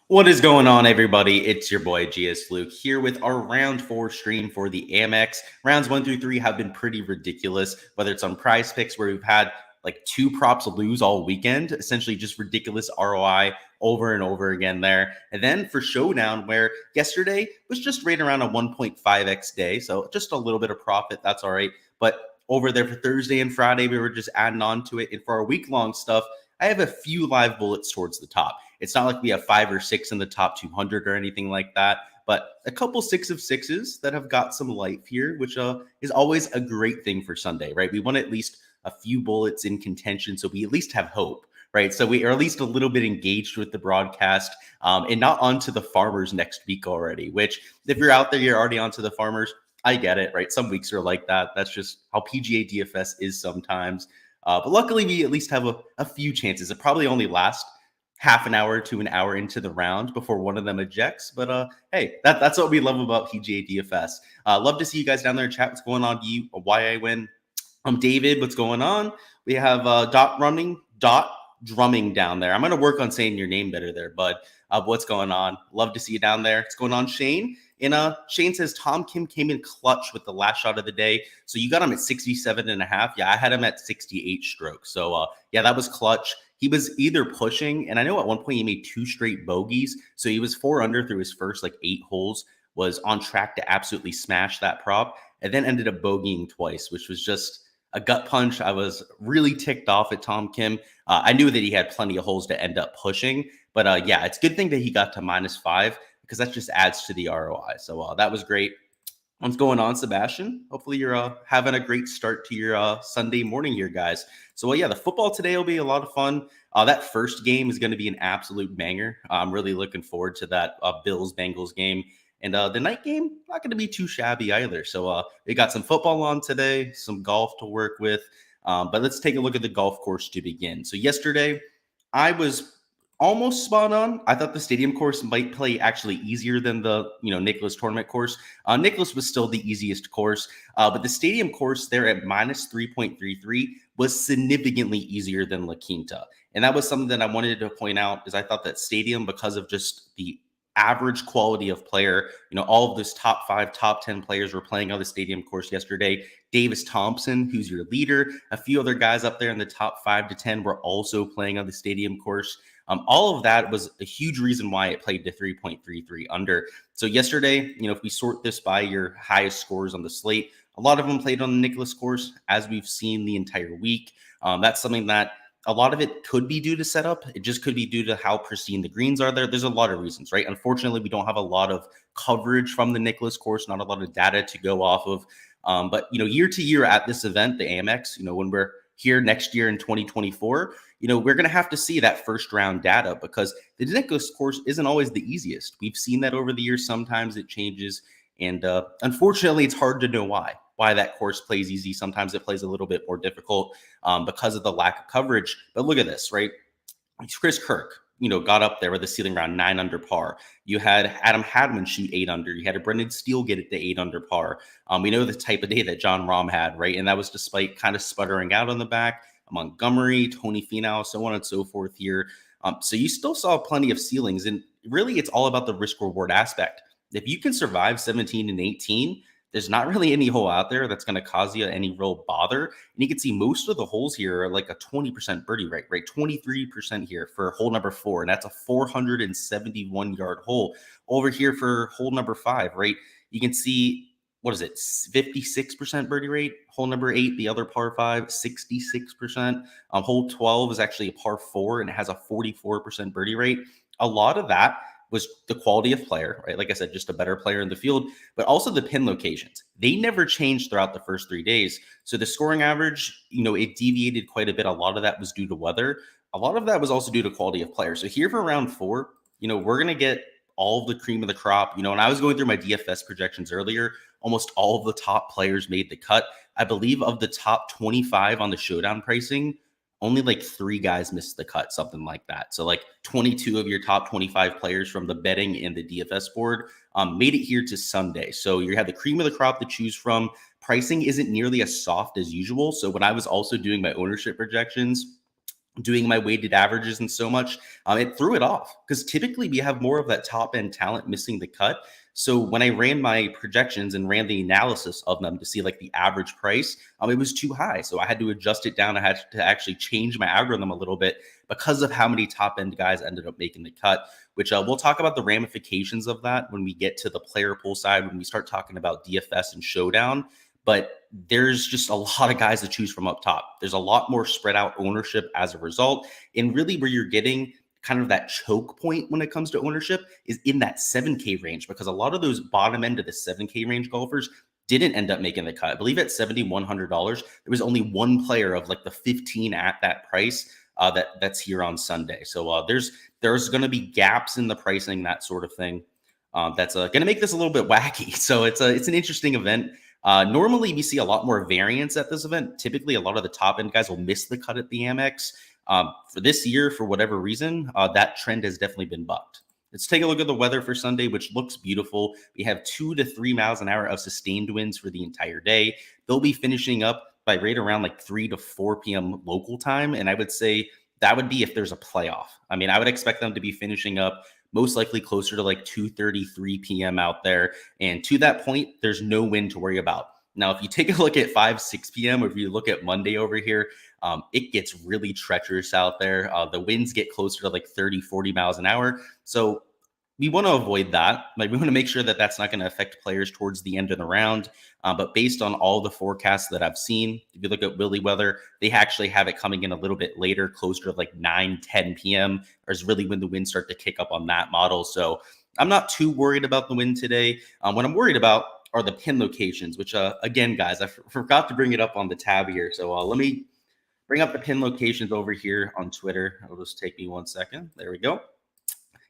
What is going on, everybody? It's your boy Gsluke here with our round 4 stream for the AMEX. Rounds 1 through 3 have been pretty ridiculous, whether it's on PrizePicks where we've had like 2 props lose all weekend, essentially just ridiculous ROI over and over again there. And then for Showdown, where yesterday was just right around a 1.5x day, so just a little bit of profit, that's all right. But over there for Thursday and Friday, we were just adding on to it. And for our week-long stuff, I have a few live bullets towards the top. It's not like we have 5 or 6 in the top 200 or anything like that, but a couple 6 of 6s that have got some life here, which is always a great thing for Sunday, right? We want at least a few bullets in contention, so we at least have hope, right? So we are at least a little bit engaged with the broadcast and not onto the farmers next week already, which if you're out there, you're already onto the farmers. I get it, right? Some weeks are like that. That's just how PGA DFS is sometimes. But luckily, we at least have a few chances. It probably only lasts half an hour to an hour into the round before one of them ejects. But hey, that's what we love about PGA DFS. Love to see you guys down there in chat. What's going on? Why I win? David, what's going on? We have dot drumming down there. I'm going to work on saying your name better there, bud. What's going on? Love to see you down there. What's going on, Shane? And Shane says Tom Kim came in clutch with the last shot of the day. So you got him at 67.5. Yeah, I had him at 68 strokes. So yeah, that was clutch. He was either pushing, and I know at one point he made 2 straight bogeys. So he was 4 under through his first like 8 holes, was on track to absolutely smash that prop, and then ended up bogeying twice, which was just a gut punch. I was really ticked off at Tom Kim. I knew that he had plenty of holes to end up pushing, but yeah, it's a good thing that he got to -5 because that just adds to the ROI. So that was great. What's going on, Sebastian? Hopefully you're having a great start to your Sunday morning here, guys. So yeah, the football today will be a lot of fun. That first game is going to be an absolute banger. I'm really looking forward to that Bills-Bengals game. And the night game, not going to be too shabby either. So we got some football on today, some golf to work with. But let's take a look at the golf course to begin. So yesterday, I was almost spot on. I thought the stadium course might play actually easier than the Nicklaus tournament course. Nicklaus was still the easiest course, but the stadium course there at -3.33 was significantly easier than La Quinta. And that was something that I wanted to point out is I thought that stadium, because of just the average quality of player, all of those top 5, top 10 players were playing on the stadium course yesterday. Davis Thompson, who's your leader, a few other guys up there in the top 5 to 10 were also playing on the stadium course. All of that was a huge reason why it played to 3.33 under. So yesterday, if we sort this by your highest scores on the slate, a lot of them played on the Nicklaus course, as we've seen the entire week. That's something that a lot of it could be due to setup. It just could be due to how pristine the greens are there. There's a lot of reasons, right? Unfortunately, we don't have a lot of coverage from the Nicklaus course, not a lot of data to go off of. But year to year at this event, the AMEX, when we're here next year in 2024, we're going to have to see that first round data because the Nicklaus course isn't always the easiest. We've seen that over the years. Sometimes it changes. And unfortunately, it's hard to know why that course plays easy. Sometimes it plays a little bit more difficult because of the lack of coverage. But look at this, right? Chris Kirk, got up there with a ceiling around 9 under par. You had Adam Hadwin shoot 8 under. You had a Brendan Steele get it to 8 under par. We know the type of day that John Rahm had, right? And that was despite kind of sputtering out on the back. Montgomery, Tony Finau, so on and so forth here. So you still saw plenty of ceilings. And really, it's all about the risk-reward aspect. If you can survive 17 and 18, there's not really any hole out there that's going to cause you any real bother. And you can see most of the holes here are like a 20% birdie rate, right? 23% here for hole number 4. And that's a 471-yard hole. Over here for hole number 5, right? You can see, 56% birdie rate. Hole number 8, the other par 5, 66%. Hole 12 is actually a par 4 and it has a 44% birdie rate. A lot of that was the quality of player, right? Like I said, just a better player in the field, but also the pin locations. They never changed throughout the first 3 days. So the scoring average, it deviated quite a bit. A lot of that was due to weather. A lot of that was also due to quality of player. So here for round 4, we're going to get all of the cream of the crop. When I was going through my DFS projections earlier, almost all of the top players made the cut. I believe of the top 25 on the Showdown pricing, only like 3 guys missed the cut, something like that. So like 22 of your top 25 players from the betting and the DFS board made it here to Sunday. So you have the cream of the crop to choose from. Pricing isn't nearly as soft as usual. So when I was also doing my ownership projections, doing my weighted averages and so much, it threw it off because typically we have more of that top end talent missing the cut. So when I ran my projections and ran the analysis of them to see like the average price, it was too high. So I had to adjust it down. I had to actually change my algorithm a little bit because of how many top end guys ended up making the cut, which we'll talk about the ramifications of that when we get to the player pool side, when we start talking about DFS and Showdown. But there's just a lot of guys to choose from up top. There's a lot more spread out ownership as a result. And really where you're getting kind of that choke point when it comes to ownership is in that 7K range, because a lot of those bottom end of the 7K range golfers didn't end up making the cut. I believe at $7,100, there was only one player of like the 15 at that price that's here on Sunday. So there's going to be gaps in the pricing, that sort of thing. That's going to make this a little bit wacky. So it's an interesting event. Normally, we see a lot more variance at this event. Typically, a lot of the top end guys will miss the cut at the AMEX. For this year, for whatever reason, that trend has definitely been bucked. Let's take a look at the weather for Sunday, which looks beautiful. We have 2 to 3 miles an hour of sustained winds for the entire day. They'll be finishing up by right around like 3 to 4 p.m. local time. And I would say that would be if there's a playoff. I mean, I would expect them to be finishing up most likely closer to like 2:33 p.m. out there. And to that point, there's no wind to worry about. Now, if you take a look at 6 p.m., or if you look at Monday over here, it gets really treacherous out there. The winds get closer to like 30, 40 miles an hour. So we want to avoid that. Like, we want to make sure that that's not going to affect players towards the end of the round. But based on all the forecasts that I've seen, if you look at Willy Weather, they actually have it coming in a little bit later, closer to like 9, 10 p.m. or is really when the winds start to kick up on that model. So I'm not too worried about the wind today. What I'm worried about are the pin locations, which again, guys, I forgot to bring it up on the tab here. So let me bring up the pin locations over here on Twitter. It'll just take me 1 second. There we go.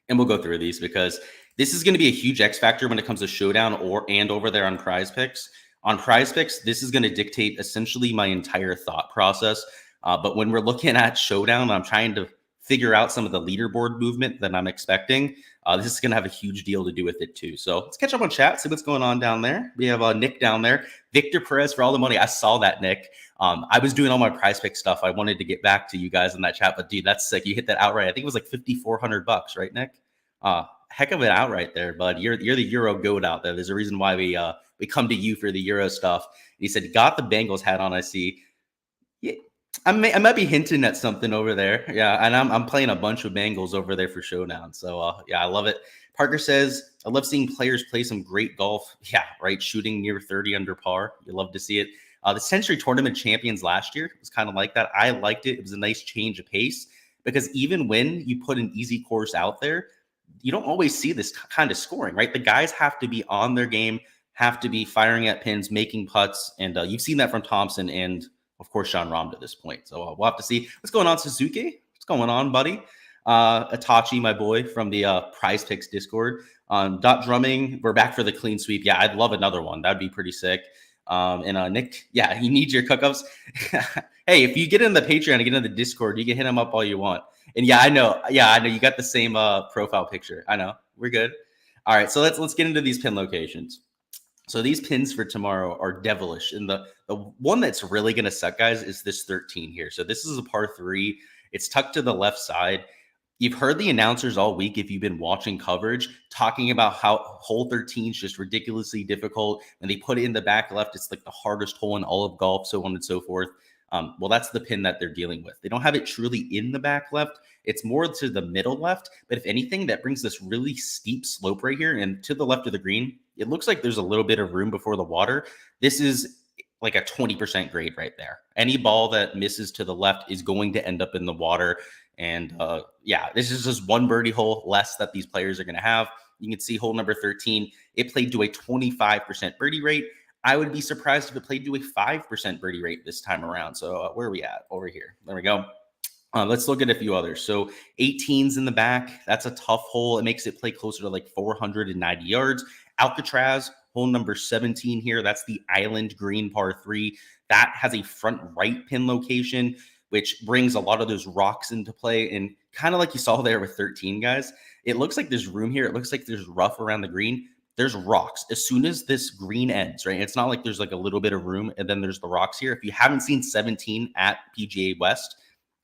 And we'll go through these because this is going to be a huge X factor when it comes to Showdown and over there on PrizePicks. On PrizePicks, this is going to dictate essentially my entire thought process. But when we're looking at Showdown, I'm trying to figure out some of the leaderboard movement that I'm expecting. This is going to have a huge deal to do with it too. So let's catch up on chat, see what's going on down there. We have Nick down there. Victor Perez for all the money. I saw that, Nick. I was doing all my PrizePicks stuff. I wanted to get back to you guys in that chat, but dude, that's sick. You hit that outright. I think it was like $5,400, right, Nick? Heck of an outright there, bud. You're the Euro goat out there. There's a reason why we come to you for the Euro stuff. And he said, got the Bengals hat on, I see. Yeah, I might be hinting at something over there. Yeah, and I'm playing a bunch of Bengals over there for Showdown. So yeah, I love it. Parker says, I love seeing players play some great golf. Yeah, right. Shooting near 30 under par. You love to see it. The Century Tournament champions last year was kind of like that. I liked it. It was a nice change of pace because even when you put an easy course out there, you don't always see this kind of scoring, right? The guys have to be on their game, have to be firing at pins, making putts. And you've seen that from Thompson and, of course, Jon Rahm to this point. So we'll have to see what's going on, Suzuki. What's going on, buddy? Itachi, my boy from the PrizePicks Discord. Dot Drumming, we're back for the clean sweep. Yeah, I'd love another one. That'd be pretty sick. And Nick, yeah, you need your cookups. Hey, if you get in the Patreon and get in the Discord, you can hit him up all you want. And yeah, I know. Yeah, I know you got the same profile picture. I know. We're good. All right, so let's get into these pin locations. So these pins for tomorrow are devilish. And the one that's really going to suck, guys, is this 13 here. So this is a par 3. It's tucked to the left side. You've heard the announcers all week, if you've been watching coverage, talking about how hole 13 is just ridiculously difficult. And they put it in the back left. It's like the hardest hole in all of golf, so on and so forth. Well, that's the pin that they're dealing with. They don't have it truly in the back left. It's more to the middle left. But if anything, that brings this really steep slope right here. And to the left of the green, it looks like there's a little bit of room before the water. This is like a 20% grade right there. Any ball that misses to the left is going to end up in the water. And yeah, this is just one birdie hole less that these players are going to have. You can see hole number 13. It played to a 25% birdie rate. I would be surprised if it played to a 5% birdie rate this time around. So where are we at? Over here. There we go. Let's look at a few others. So 18's in the back. That's a tough hole. It makes it play closer to like 490 yards. Alcatraz, hole number 17 here. That's the island green par 3. That has a front right pin location, which brings a lot of those rocks into play. And kind of like you saw there with 13, guys, it looks like there's room here. It looks like there's rough around the green. There's rocks. As soon as this green ends, right? It's not like there's like a little bit of room and then there's the rocks here. If you haven't seen 17 at PGA West,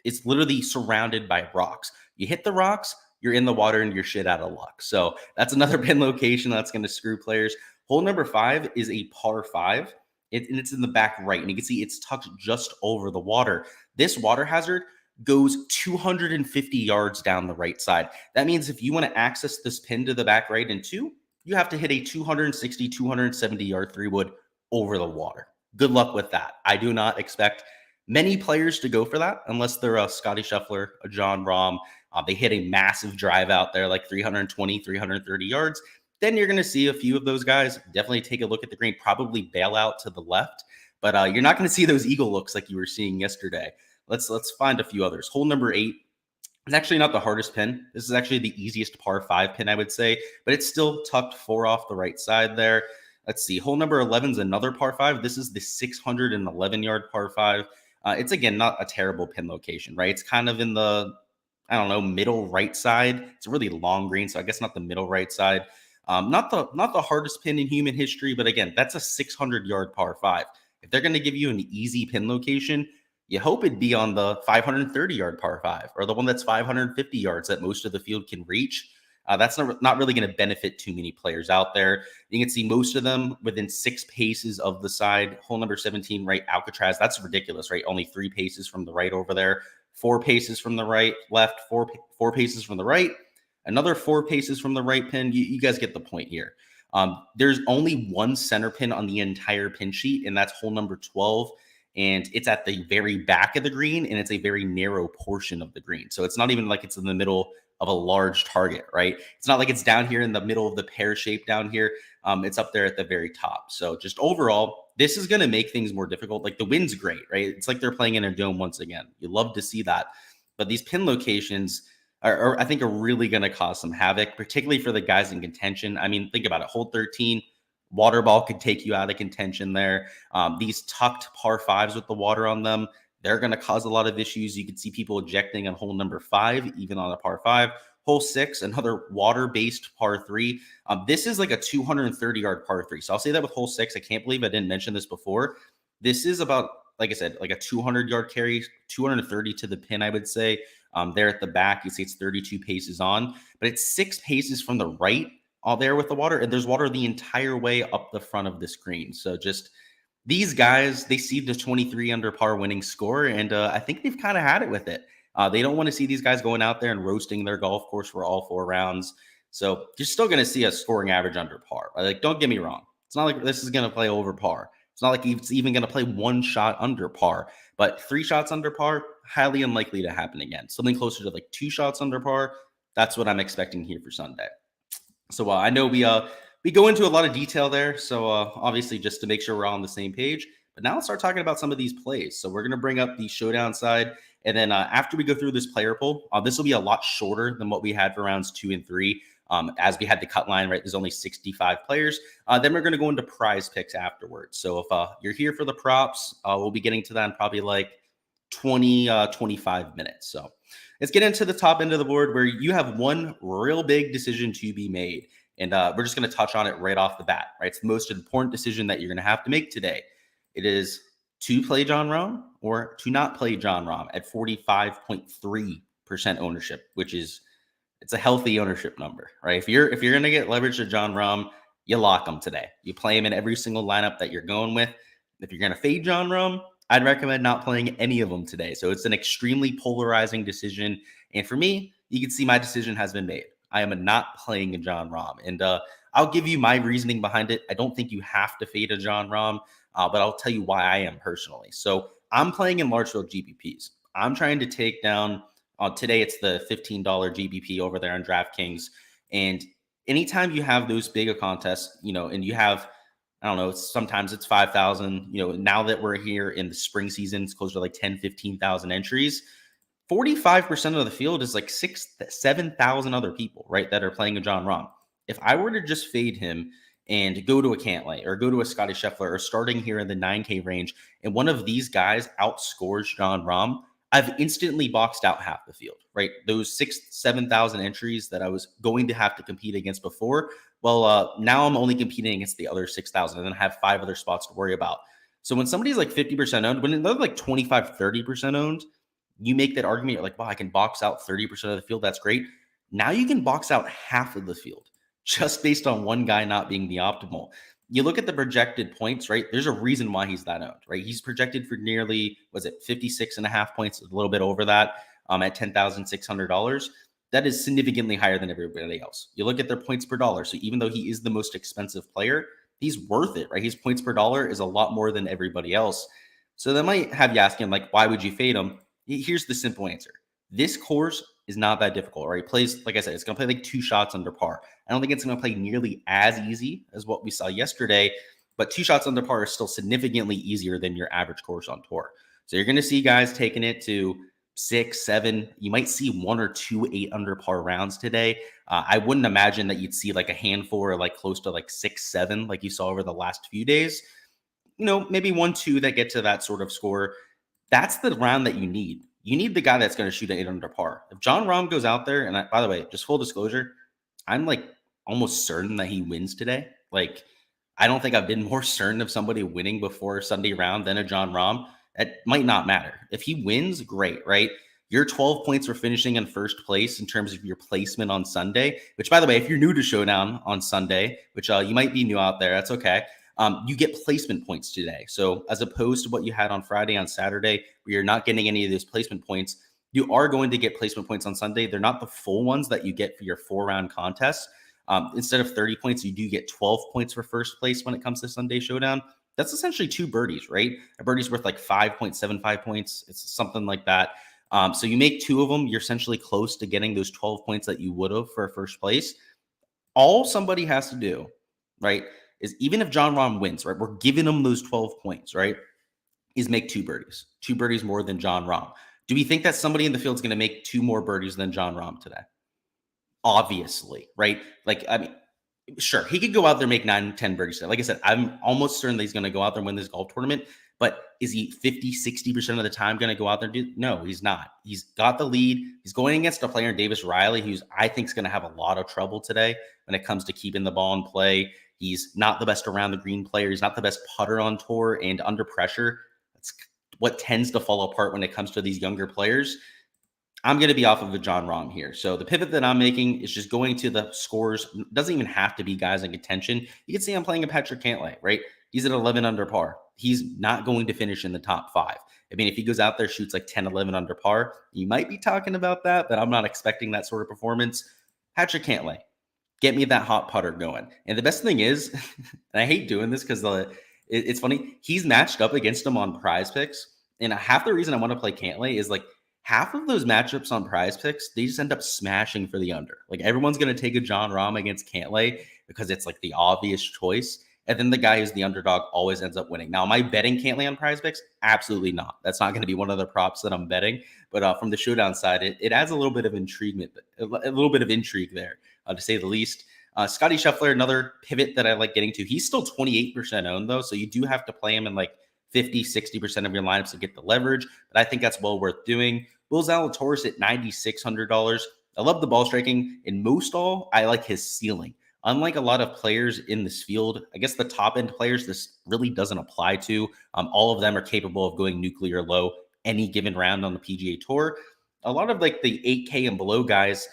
it's literally surrounded by rocks. You hit the rocks, you're in the water and you're shit out of luck. So that's another pin location that's going to screw players. Hole number 5 is a par 5. And it's in the back right. And you can see it's tucked just over the water. This water hazard goes 250 yards down the right side. That means if you want to access this pin to the back right in 2, you have to hit a 260, 270 yard 3-wood over the water. Good luck with that. I do not expect many players to go for that unless they're a Scotty Scheffler, a John Rahm. They hit a massive drive out there, like 320, 330 yards. Then you're going to see a few of those guys definitely take a look at the green, probably bail out to the left. But you're not going to see those eagle looks like you were seeing yesterday. Let's find a few others. Hole number 8 is actually not the hardest pin. This is actually the easiest par 5 pin, I would say, but it's still tucked 4 off the right side there. Let's see. Hole number 11 is another par 5. This is the 611-yard par 5. It's, again, not a terrible pin location, right? It's kind of in the, I don't know, middle right side. It's a really long green, so I guess not the middle right side. Not the hardest pin in human history, but again, that's a 600-yard par 5. If they're going to give you an easy pin location, you hope it'd be on the 530-yard par 5 or the one that's 550 yards that most of the field can reach. That's not really going to benefit too many players out there. You can see most of them within 6 paces of the side. Hole number 17, right, Alcatraz. That's ridiculous, right? Only 3 paces from the right over there. 4 paces from the right, left, 4 paces from the right. Another 4 paces from the right pin. You guys get the point here. There's only one center pin on the entire pin sheet, and that's hole number 12. And it's at the very back of the green, and it's a very narrow portion of the green. So it's not even like it's in the middle of a large target, right? It's not like it's down here in the middle of the pear shape down here. It's up there at the very top. So just overall, this is going to make things more difficult. Like the wind's great, right? It's like they're playing in a dome once again. You love to see that. But these pin locations are I think, are really going to cause some havoc, particularly for the guys in contention. I mean, think about it. Hole 13, water ball could take you out of contention there. These tucked par 5s with the water on them, they're going to cause a lot of issues. You can see people ejecting on hole number 5, even on a par 5. Hole 6, another water-based par 3. This is like a 230-yard par 3. So I'll say that with hole 6. I can't believe I didn't mention this before. This is about, like I said, like a 200-yard carry, 230 to the pin, I would say. There at the back, you see it's 32 paces on, but it's 6 paces from the right all there with the water, and there's water the entire way up the front of the screen. So just these guys, they see the 23 under par winning score, and I think they've kind of had it with it. They don't want to see these guys going out there and roasting their golf course for all 4 rounds. So you're still going to see a scoring average under par. Like, don't get me wrong. It's not like this is going to play over par. It's not like it's even going to play 1 shot under par, but 3 shots under par, highly unlikely to happen again. Something closer to like 2 shots under par. That's what I'm expecting here for Sunday. So I know we go into a lot of detail there. So obviously just to make sure we're all on the same page. But now let's start talking about some of these plays. So we're going to bring up the showdown side. And then after we go through this player poll, this will be a lot shorter than what we had for rounds 2 and 3. As we had the cut line, right, there's only 65 players. Then we're going to go into prize picks afterwards. So if you're here for the props, we'll be getting to that in probably like 25 minutes. So let's get into the top end of the board where you have one real big decision to be made. And we're just going to touch on it right off the bat, right? It's the most important decision that you're going to have to make today. It is to play Jon Rahm or to not play Jon Rahm at 45.3% ownership, which is, it's a healthy ownership number, right? If you're going to get leverage to Jon Rahm, you lock him today. You play him in every single lineup that you're going with. If you're going to fade Jon Rahm, I'd recommend not playing any of them today. So it's an extremely polarizing decision. And for me, you can see my decision has been made. I am not playing a Jon Rahm. And I'll give you my reasoning behind it. I don't think you have to fade a Jon Rahm, but I'll tell you why I am personally. So I'm playing in large field GPPs. I'm trying to take down, today it's the $15 GBP over there on Draftkings. And anytime you have those big contests, and you have, I don't know, sometimes it's 5,000, now that we're here in the spring season, it's closer to like 10, 15,000 entries. 45% of the field is like 7,000 other people, right, that are playing a Jon Rahm. If I were to just fade him and go to a Cantlay or go to a Scotty Scheffler or starting here in the 9K range, and one of these guys outscores Jon Rahm, I've instantly boxed out half the field, right? Those 7,000 entries that I was going to have to compete against before, well, now I'm only competing against the other 6,000, and then I have 5 other spots to worry about. So when somebody's like 50% owned, when they're like 25, 30% owned, You make that argument, you're like, wow, I can box out 30% of the field. That's great. Now you can box out half of the field just based on one guy not being the optimal. You look at the projected points, right? There's a reason why he's that owned, right? He's projected for nearly, was it 56 and a half points, a little bit over that at $10,600. That is significantly higher than everybody else. You look at their points per dollar. So even though he is the most expensive player, he's worth it, right? His points per dollar is a lot more than everybody else. So that might have you asking, like, why would you fade him? Here's the simple answer. This course is not that difficult, right? It plays, like I said, it's going to play like 2 shots under par. I don't think it's going to play nearly as easy as what we saw yesterday, but 2 shots under par is still significantly easier than your average course on tour. So you're going to see guys taking it to 6, 7. You might see 1 or 2 8 under par rounds today. I wouldn't imagine that you'd see like a handful or like close to like 6, 7 like you saw over the last few days. Maybe 1, 2 that get to that sort of score. That's the round that you need. You need the guy that's going to shoot an 8 under par. If Jon Rahm goes out there, and by the way, just full disclosure, I'm like almost certain that he wins today. Like, I don't think I've been more certain of somebody winning before Sunday round than a Jon Rahm. It might not matter. If he wins, great, right? Your 12 points for finishing in first place in terms of your placement on Sunday, which, by the way, if you're new to Showdown on Sunday, which you might be new out there, that's okay. You get placement points today. So as opposed to what you had on Friday, on Saturday, where you're not getting any of those placement points, you are going to get placement points on Sunday. They're not the full ones that you get for your 4-round contest. Instead of 30 points, you do get 12 points for first place when it comes to Sunday Showdown. That's essentially 2 birdies, right? A birdie's worth like 5.75 points. It's something like that. So you make 2 of them, you're essentially close to getting those 12 points that you would have for first place. All somebody has to do, right, is even if Jon Rahm wins, right, we're giving him those 12 points, right, is make 2 birdies. 2 birdies more than Jon Rahm. Do we think that somebody in the field is going to make 2 more birdies than Jon Rahm today? Obviously, right? Like, I mean, sure, he could go out there and make 9, 10 birdies today. Like I said, I'm almost certain that he's going to go out there and win this golf tournament. But is he 50, 60% of the time going to go out there and do? No, he's not. He's got the lead. He's going against a player, Davis Riley, who's, I think, is going to have a lot of trouble today when it comes to keeping the ball in play. He's not the best around the green player. He's not the best putter on tour, and under pressure, that's what tends to fall apart when it comes to these younger players. I'm going to be off of the Jon Rahm here. So the pivot that I'm making is just going to the scores. It doesn't even have to be guys in contention. You can see I'm playing a Patrick Cantlay, right? He's at 11 under par. He's not going to finish in the top 5. I mean, if he goes out there, shoots like 10, 11 under par, you might be talking about that, but I'm not expecting that sort of performance. Patrick Cantlay, get me that hot putter going. And the best thing is, and I hate doing this because it's funny, he's matched up against him on PrizePicks. And half the reason I want to play Cantlay is like, half of those matchups on PrizePicks, they just end up smashing for the under. Like, everyone's going to take a Jon Rahm against Cantlay because it's like the obvious choice. And then the guy who's the underdog always ends up winning. Now, am I betting Cantlay on PrizePicks? Absolutely not. That's not going to be one of the props that I'm betting. But from the Showdown side, it adds a little bit of intrigue there, to say the least. Scotty Scheffler, another pivot that I like getting to. He's still 28% owned, though, so you do have to play him in like 50, 60% of your lineups to get the leverage, but I think that's well worth doing. Will Zalatoris at $9,600. I love the ball striking. In most all, I like his ceiling. Unlike a lot of players in this field, I guess the top end players, this really doesn't apply to. All of them are capable of going nuclear low any given round on the PGA Tour. A lot of like the 8K and below guys,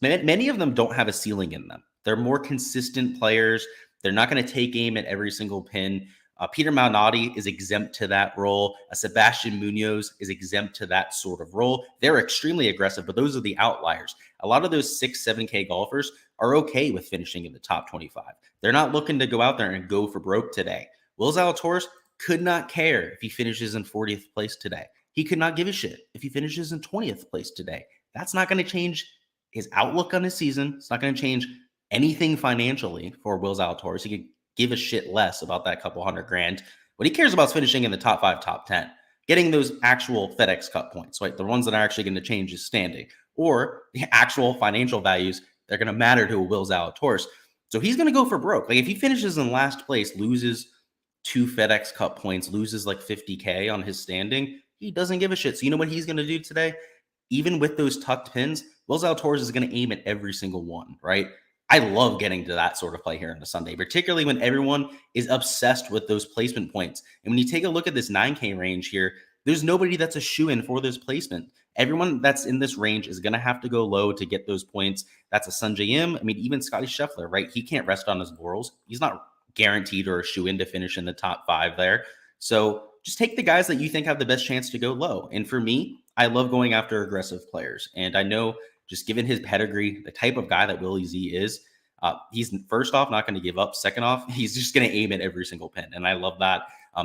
many of them don't have a ceiling in them. They're more consistent players. They're not going to take aim at every single pin. Peter Malnati is exempt to that role. Sebastian Munoz is exempt to that sort of role. They're extremely aggressive, but those are the outliers. A lot of those 6, 7K golfers are okay with finishing in the top 25. They're not looking to go out there and go for broke today. Will Zalatoris could not care if he finishes in 40th place today. He could not give a shit if he finishes in 20th place today. That's not going to change his outlook on his season. It's not going to change anything financially for Will Zalatoris. He could give a shit less about that couple $100,000. What he cares about is finishing in the top 5, top 10, getting those actual FedEx Cup points, right? The ones that are actually going to change his standing, or the actual financial values that are going to matter to a Will Zalatoris. So he's going to go for broke. Like, if he finishes in last place, loses 2 FedEx Cup points, loses like 50K on his standing, he doesn't give a shit. So you know what he's going to do today? Even with those tucked pins, Will Zalatoris is going to aim at every single one, right? I love getting to that sort of play here on a Sunday, particularly when everyone is obsessed with those placement points. And when you take a look at this 9K range here, there's nobody that's a shoe-in for this placement. Everyone that's in this range is going to have to go low to get those points. That's a Sunjay Im. I mean, even Scotty Scheffler, right? He can't rest on his laurels. He's not guaranteed or a shoe-in to finish in the top 5 there. So just take the guys that you think have the best chance to go low. And for me, I love going after aggressive players. And I know just given his pedigree, the type of guy that Willie Z is, he's first off not going to give up. Second off, he's just going to aim at every single pin. And I love that.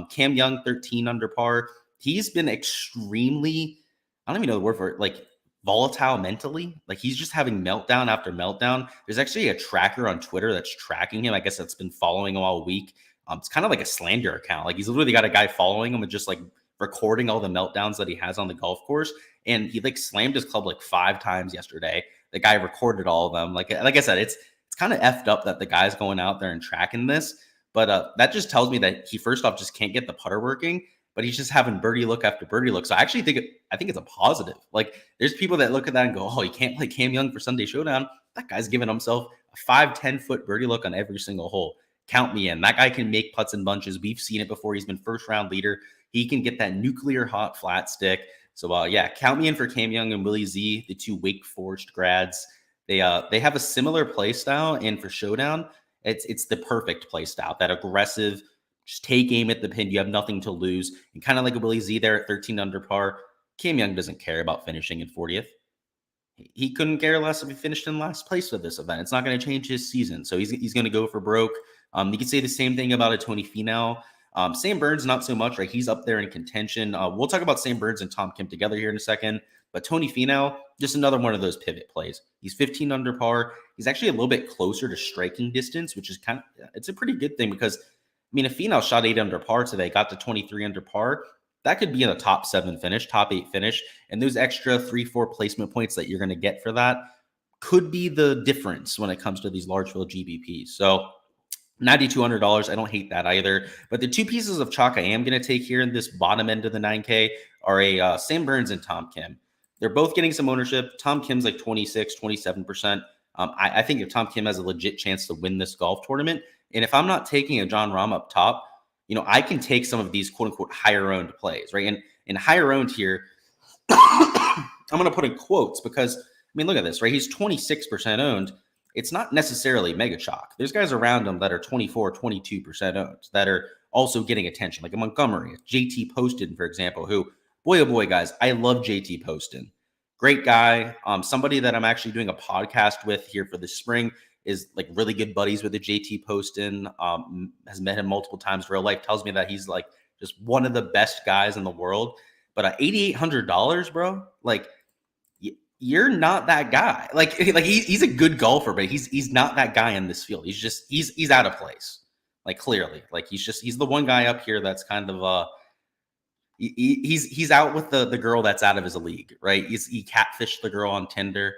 Cam Young, 13 under par. He's been extremely, I don't even know the word for it, like volatile mentally. Like he's just having meltdown after meltdown. There's actually a tracker on Twitter that's tracking him. I guess that's been following him all week. It's kind of like a slander account. Like he's literally got a guy following him and just like recording all the meltdowns that he has on the golf course. And he like slammed his club like 5 times yesterday. The guy recorded all of them. Like I said, it's kind of effed up that the guy's going out there and tracking this. But that just tells me that he first off just can't get the putter working, but he's just having birdie look after birdie look. So I actually think it's a positive. Like there's people that look at that and go, oh, you can't play Cam Young for Sunday Showdown. That guy's giving himself a 5-10 foot birdie look on every single hole. Count me in. That guy can make putts in bunches. We've seen it before. He's been first round leader. He can get that nuclear hot flat stick. So yeah, count me in for Cam Young and Willie Z, the 2 Wake Forest grads. They have a similar play style, and for Showdown, it's the perfect play style. That aggressive, just take aim at the pin. You have nothing to lose. And kind of like a Willie Z there at 13 under par, Cam Young doesn't care about finishing in 40th. He couldn't care less if he finished in last place of this event. It's not going to change his season. So he's going to go for broke. You can say the same thing about a Tony Finau. Sam Burns, not so much, right? He's up there in contention. We'll talk about Sam Burns and Tom Kim together here in a second. But Tony Finau, just another one of those pivot plays. He's 15 under par. He's actually a little bit closer to striking distance, which is it's a pretty good thing because, I mean, if Finau shot 8 under par today, got to 23 under par, that could be in a top 7 finish, top 8 finish. And those extra 3-4 placement points that you're going to get for that could be the difference when it comes to these large field GBPs. So $9,200. I don't hate that either. But the 2 pieces of chalk I am going to take here in this bottom end of the 9K are a Sam Burns and Tom Kim. They're both getting some ownership. Tom Kim's like 26, 27%. I think if Tom Kim has a legit chance to win this golf tournament, and if I'm not taking a John Rahm up top, I can take some of these quote unquote higher owned plays, right? And higher owned here, I'm going to put in quotes because, I mean, look at this, right? He's 26% owned. It's not necessarily mega chalk. There's guys around him that are 24, 22% owned that are also getting attention, like a Montgomery, JT Poston, for example, who, boy, oh boy, guys, I love JT Poston. Great guy. Somebody that I'm actually doing a podcast with here for this spring is like really good buddies with the JT Poston, has met him multiple times real life, tells me that he's like just one of the best guys in the world. But $8,800, bro, like you're not that guy. Like he's a good golfer, but he's not that guy in this field. He's out of place. Like clearly, like he's the one guy up here that's kind of he's out with the girl that's out of his league, right? He catfished the girl on Tinder.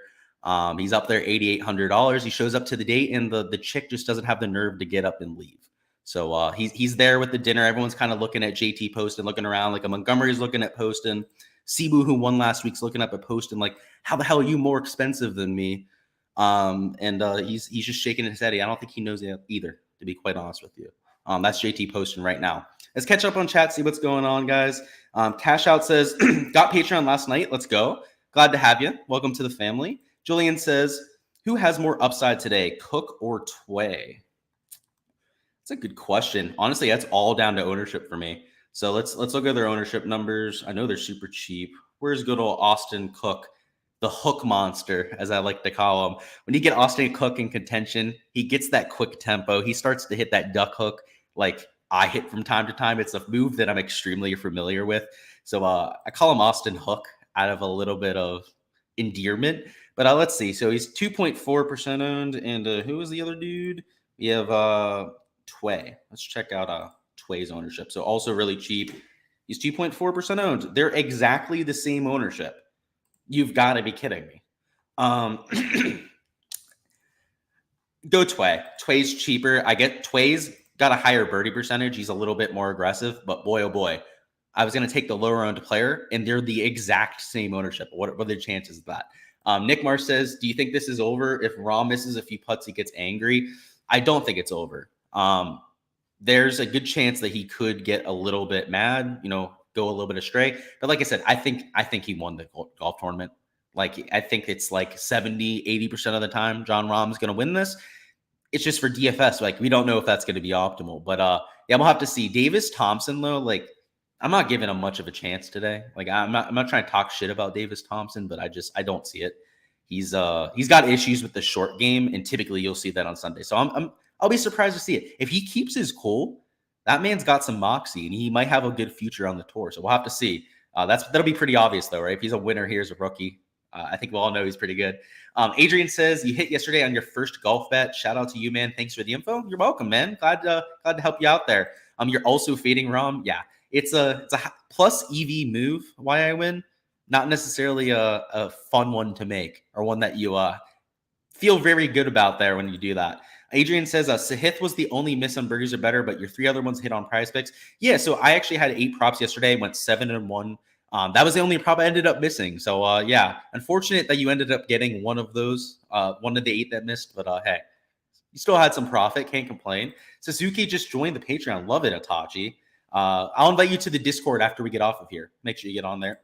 He's up there $8,800. He shows up to the date, and the chick just doesn't have the nerve to get up and leave. So he's there with the dinner. Everyone's kind of looking at JT Poston, looking around, like a Montgomery's looking at Poston. Cebu, who won last week's looking up at Poston, like, how the hell are you more expensive than me? He's just shaking his head. I don't think he knows it either, to be quite honest with you. That's JT Poston right now. Let's catch up on chat, see what's going on, guys. Cash Out says, got Patreon last night. Let's go. Glad to have you. Welcome to the family. Julian says, who has more upside today, Cook or Tway? That's a good question. Honestly, that's all down to ownership for me. So let's look at their ownership numbers. I know they're super cheap. Where's good old Austin Cook, the hook monster, as I like to call him? When you get Austin Cook in contention, he gets that quick tempo. He starts to hit that duck hook like I hit from time to time. It's a move that I'm extremely familiar with. So I call him Austin Hook out of a little bit of endearment. But let's see. So he's 2.4% owned. And who is the other dude? We have Tway. Let's check out Tway's ownership. So also really cheap. He's 2.4% owned. They're exactly the same ownership. You've got to be kidding me. Go Tway. Tway's cheaper. I get Tway's got a higher birdie percentage. He's a little bit more aggressive, but boy, oh boy, I was going to take the lower owned player, and they're the exact same ownership. What are the chances of that? Nick Marsh says, do you think this is over? If Rahm misses a few putts, he gets angry. I don't think it's over. There's a good chance that he could get a little bit mad. go a little bit astray. But like I said, I think he won the golf tournament. Like, I think it's like 70-80% of the time John Rahm's going to win this. It's just for DFS. Like, we don't know if that's going to be optimal. But yeah, we'll have to see. Davis Thompson, though, like, I'm not giving him much of a chance today. Like, I'm not trying to talk shit about Davis Thompson, but I don't see it. He's got issues with the short game, and typically you'll see that on Sunday. So I'll be surprised to see it. If he keeps his cool, that man's got some moxie, and he might have a good future on the tour. So we'll have to see. That'll be pretty obvious, though, right? If he's a winner here as a rookie, I think we'll all know he's pretty good. Adrian says, you hit yesterday on your first golf bet. Shout out to you, man. Thanks for the info. You're welcome, man. Glad to help you out there. You're also fading Rahm. Yeah, it's a plus EV move. Why I win, not necessarily a fun one to make, or one that you feel very good about there when you do that. Adrian says, Sahith was the only miss on Burgers Are Better, but your 3 other ones hit on PrizePicks. Yeah, so I actually had 8 props yesterday, went 7-1. That was the only prop I ended up missing. So, yeah, unfortunate that you ended up getting one of those, one of the 8 that missed. But, hey, you still had some profit. Can't complain. Suzuki just joined the Patreon. Love it, Itachi. I'll invite you to the Discord after we get off of here. Make sure you get on there.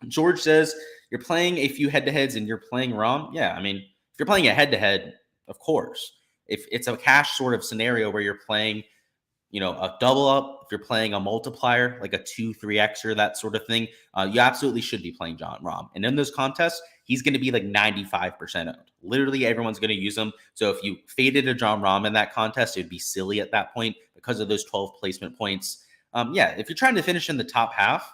George says, you're playing a few head-to-heads and you're playing Rahm. Yeah, I mean, if you're playing a head-to-head, of course. If it's a cash sort of scenario where you're playing, a double up, if you're playing a multiplier, like a 2-3xer, that sort of thing, you absolutely should be playing John Rahm. And in those contests, he's going to be like 95% owned. Literally everyone's going to use him. So if you faded a John Rahm in that contest, it'd be silly at that point because of those 12 placement points. Yeah, if you're trying to finish in the top half,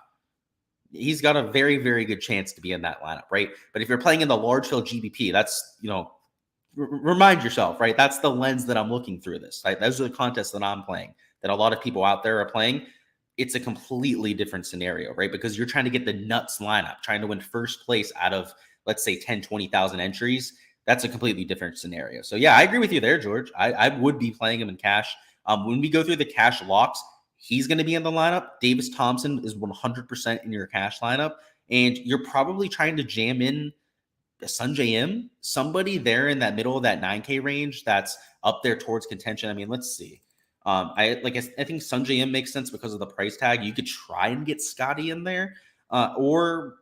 he's got a very, very good chance to be in that lineup, right? But if you're playing in the large field GBP, that's, remind yourself, right? That's the lens that I'm looking through this, right? Those are the contests that I'm playing, that a lot of people out there are playing. It's a completely different scenario, right? Because you're trying to get the nuts lineup, trying to win first place out of, let's say, 10, 20,000 entries. That's a completely different scenario. So yeah, I agree with you there, George. I would be playing him in cash. When we go through the cash locks, he's going to be in the lineup. Davis Thompson is 100% in your cash lineup. And you're probably trying to jam in Sanjay M, somebody there in that middle of that 9K range that's up there towards contention. I mean, let's see. I think Sanjay M makes sense because of the price tag. You could try and get Scotty in there, or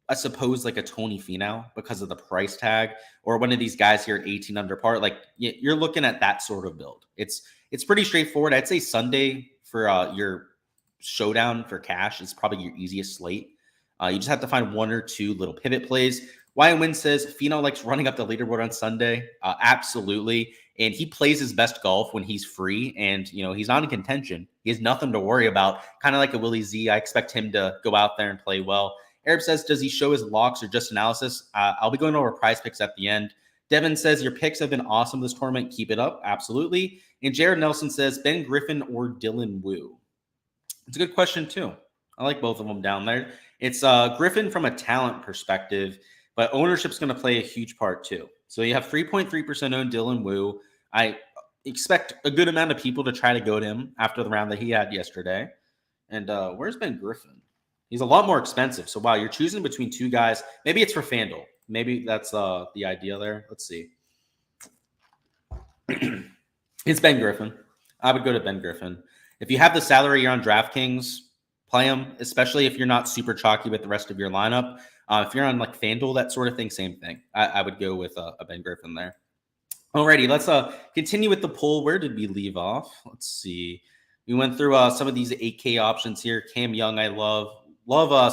I suppose like a Tony Finau because of the price tag, or one of these guys here at 18 under par. Like, you're looking at that sort of build. It's pretty straightforward. I'd say Sunday for your showdown for cash is probably your easiest slate. You just have to find 1 or 2 little pivot plays. Wyan Win says, Finau likes running up the leaderboard on Sunday. Absolutely. And he plays his best golf when he's free and, he's not in contention. He has nothing to worry about. Kind of like a Willie Z. I expect him to go out there and play well. Arab says, does he show his locks or just analysis? I'll be going over PrizePicks at the end. Devin says, your picks have been awesome this tournament. Keep it up. Absolutely. And Jared Nelson says, Ben Griffin or Dylan Wu? It's a good question, too. I like both of them down there. It's Griffin from a talent perspective, but ownership's going to play a huge part too. So you have 3.3% owned Dylan Wu. I expect a good amount of people to try to go to him after the round that he had yesterday. And where's Ben Griffin? He's a lot more expensive. So, wow, you're choosing between 2 guys. Maybe it's for FanDuel. Maybe that's the idea there. Let's see. It's Ben Griffin. I would go to Ben Griffin. If you have the salary, you're on DraftKings, play him, especially if you're not super chalky with the rest of your lineup. If you're on like FanDuel, that sort of thing, same thing. I would go with a Ben Griffin there. Alrighty, let's continue with the poll. Where did we leave off? Let's see. We went through some of these 8K options here. Cam Young, I love.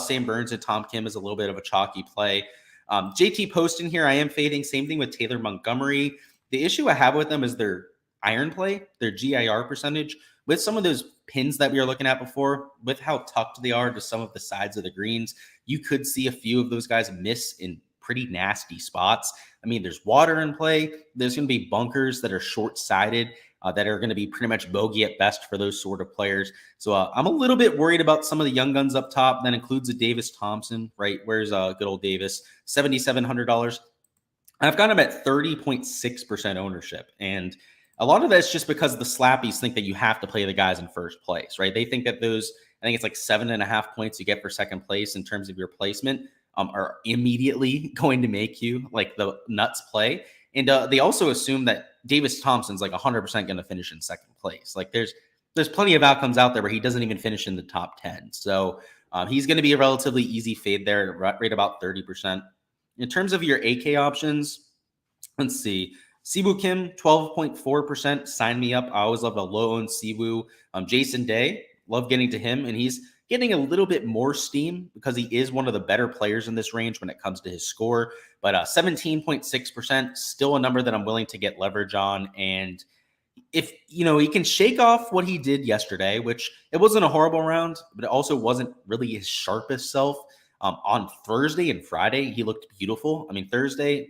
Sam Burns and Tom Kim is a little bit of a chalky play. JT Poston here, I am fading. Same thing with Taylor Montgomery. The issue I have with them is their iron play, their GIR percentage. With some of those pins that we were looking at before, with how tucked they are to some of the sides of the greens, you could see a few of those guys miss in pretty nasty spots. I mean, there's water in play. There's going to be bunkers that are short-sided that are going to be pretty much bogey at best for those sort of players. So I'm a little bit worried about some of the young guns up top. That includes a Davis Thompson, right? Where's good old Davis? $7,700. I've got him at 30.6% ownership. And a lot of that's just because the slappies think that you have to play the guys in first place, right? They think that those, I think it's like 7.5 points you get for second place in terms of your placement are immediately going to make you like the nuts play. And they also assume that Davis Thompson's like 100% going to finish in second place. Like there's there's plenty of outcomes out there where he doesn't even finish in the top 10. So he's going to be a relatively easy fade there, right about 30%. In terms of your AK options, let's see. Siwoo Kim, 12.4%. Sign me up. I always love a low-owned Siwoo. Jason Day, love getting to him. And he's getting a little bit more steam because he is one of the better players in this range when it comes to his score. But 17.6%, still a number that I'm willing to get leverage on. And if, he can shake off what he did yesterday, which it wasn't a horrible round, but it also wasn't really his sharpest self. On Thursday and Friday, he looked beautiful. I mean, Thursday,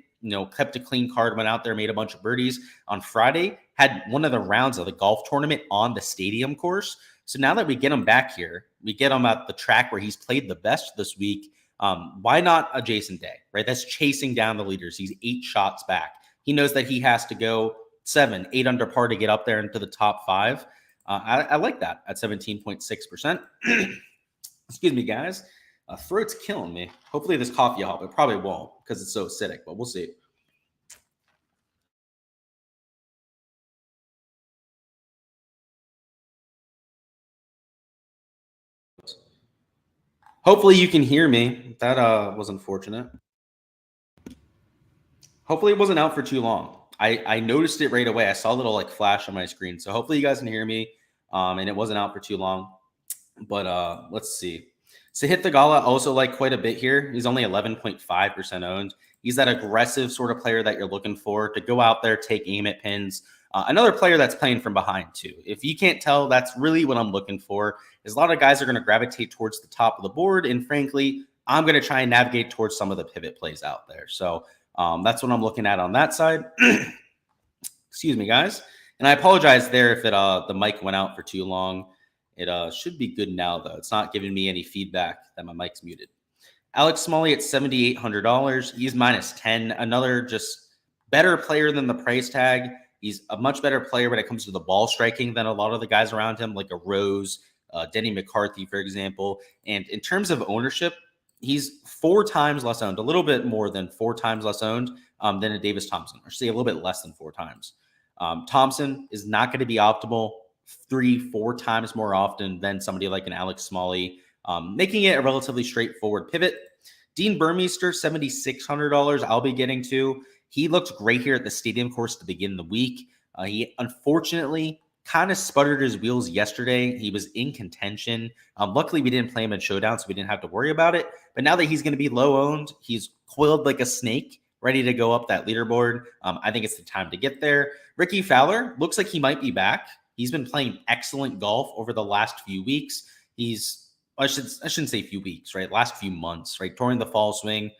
kept a clean card, went out there, made a bunch of birdies. On Friday, had one of the rounds of the golf tournament on the stadium course. So now that we get him back here, we get him at the track where he's played the best this week. Why not a Jason Day, right? That's chasing down the leaders. He's 8 shots back. He knows that he has to go 7, 8 under par to get up there into the top 5. I like that at 17.6%. Excuse me, guys. Throat's killing me. Hopefully this coffee will help. It probably won't because it's so acidic, but we'll see. Hopefully you can hear me. That was unfortunate. Hopefully it wasn't out for too long. I noticed it right away. I saw a little flash on my screen. So hopefully you guys can hear me. And it wasn't out for too long. But let's see. Sahith Theegala also quite a bit here. He's only 11.5% owned. He's that aggressive sort of player that you're looking for to go out there, take aim at pins. Another player that's playing from behind too. If you can't tell, that's really what I'm looking for. Is a lot of guys are going to gravitate towards the top of the board. And frankly, I'm going to try and navigate towards some of the pivot plays out there. So that's what I'm looking at on that side. Excuse me, guys. And I apologize there if the mic went out for too long. It should be good now, though. It's not giving me any feedback that my mic's muted. Alex Smalley at $7,800. He's minus 10. Another just better player than the price tag. He's a much better player when it comes to the ball striking than a lot of the guys around him, like a Rose, Denny McCarthy, for example. And in terms of ownership, he's 4 times less owned, a little bit more than 4 times less owned than a Davis Thompson, or say a little bit less than 4 times. Thompson is not going to be optimal 3-4 times more often than somebody like an Alex Smalley, making it a relatively straightforward pivot. Dean Burmeister, $7,600. I'll be getting to. He looked great here at the stadium course to begin the week. He unfortunately kind of sputtered his wheels yesterday. He was in contention. Luckily, we didn't play him in Showdown, so we didn't have to worry about it. But now that he's going to be low owned, he's coiled like a snake, ready to go up that leaderboard. I think it's the time to get there. Ricky Fowler looks like he might be back. He's been playing excellent golf over the last few weeks. I shouldn't say few weeks, right? Last few months, right? Touring the fall swing.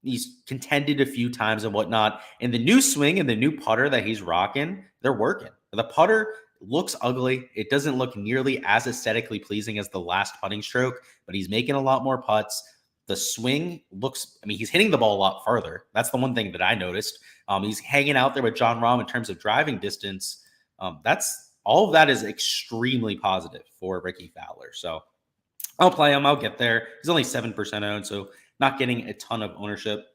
He's contended a few times and whatnot. And the new swing and the new putter that he's rocking, they're working. The putter looks ugly. It doesn't look nearly as aesthetically pleasing as the last putting stroke, but he's making a lot more putts. The swing looks, he's hitting the ball a lot farther. That's the one thing that I noticed. He's hanging out there with John Rahm in terms of driving distance. All of that is extremely positive for Ricky Fowler. So I'll play him. I'll get there. He's only 7% owned, so not getting a ton of ownership.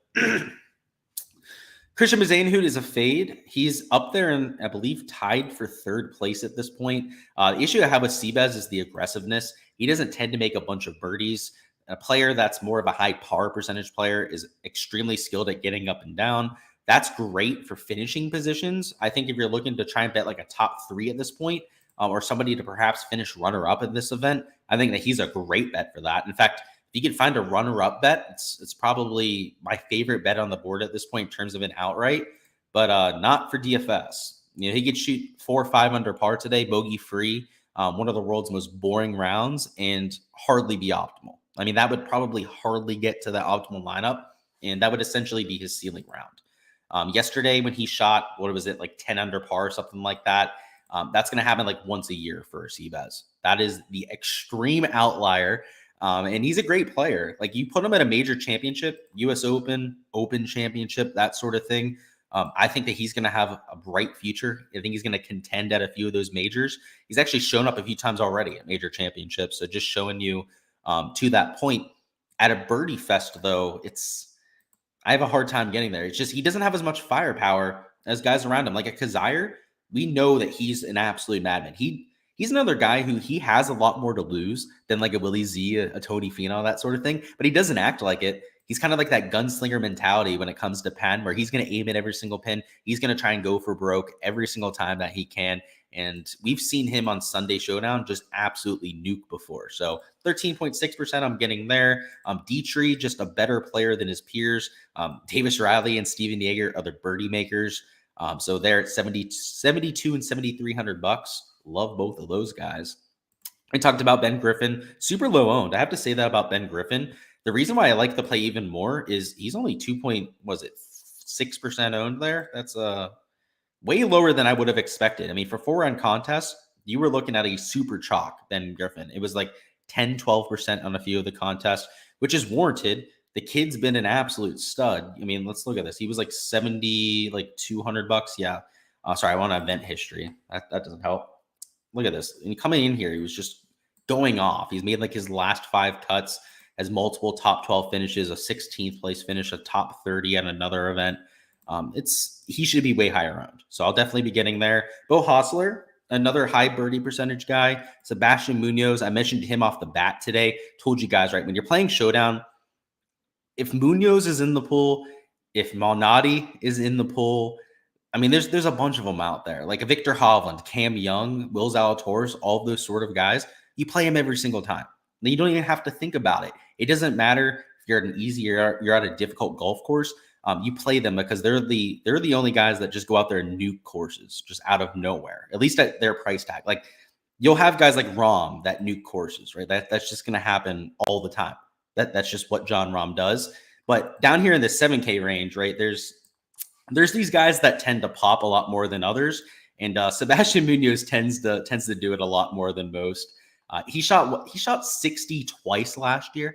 Christian Bezuidenhout is a fade. He's up there and I believe tied for 3rd place at this point. The issue I have with Seabass is the aggressiveness. He doesn't tend to make a bunch of birdies. A player that's more of a high par percentage player is extremely skilled at getting up and down. That's great for finishing positions. I think if you're looking to try and bet a top 3 at this point, or somebody to perhaps finish runner-up in this event, I think that he's a great bet for that. In fact, if you can find a runner-up bet, it's probably my favorite bet on the board at this point in terms of an outright, but not for DFS. He could shoot 4 or 5 under par today, bogey-free, one of the world's most boring rounds, and hardly be optimal. That would probably hardly get to the optimal lineup, and that would essentially be his ceiling round. Yesterday when he shot, 10 under par or something like that, that's going to happen once a year for Seabass. That is the extreme outlier. And he's a great player. You put him at a major championship, US Open, Open Championship, that sort of thing. I think that he's going to have a bright future. I think he's going to contend at a few of those majors. He's actually shown up a few times already at major championships. So just showing you to that point. At a birdie fest, though, I have a hard time getting there. It's just he doesn't have as much firepower as guys around him. Like a Kazire, we know that he's an absolute madman. He He's another guy who he has a lot more to lose than like a Willie Z, a Tony Finau, that sort of thing. But he doesn't act like it. He's kind of like that gunslinger mentality when it comes to pen, where he's going to aim at every single pin. He's going to try and go for broke every single time that he can. And we've seen him on Sunday Showdown just absolutely nuke before. So 13.6% I'm getting there. Dietrich, just a better player than his peers. Davis Riley and Steven Yeager, other birdie makers. So they're at 72 and $7,300. Love both of those guys. I talked about Ben Griffin, super low owned. I have to say that about Ben Griffin. The reason why I like the play even more is he's only 6% owned there. That's way lower than I would have expected. I mean, for 4-round contests, you were looking at a super chalk Ben Griffin. It was like 10, 12% on a few of the contests, which is warranted. The kid's been an absolute stud. I mean, let's look at this. He was like 70, like $200. Yeah. Sorry, I want to event history. That doesn't help. Look at this. And coming in here, he was just going off. He's made like his last 5 cuts, has multiple top 12 finishes, a 16th place finish, a top 30 at another event. He should be way higher owned. So I'll definitely be getting there. Bo Hostler, another high birdie percentage guy. Sebastian Munoz, I mentioned him off the bat today. Told you guys, right? When you're playing Showdown, if Munoz is in the pool, if Malnati is in the pool, I mean, there's a bunch of them out there. Like Victor Hovland, Cam Young, Will Zalatoris, all those sort of guys. You play them every single time. You don't even have to think about it. It doesn't matter if you're at an easy or you're at a difficult golf course. You play them because they're the only guys that just go out there and nuke courses just out of nowhere, at least at their price tag. Like you'll have guys like Rahm that nuke courses, right? That's just going to happen all the time. That's just what John Rahm does. But down here in the 7K range, right, there's these guys that tend to pop a lot more than others. And Sebastian Munoz tends to do it a lot more than most. He shot 60 twice last year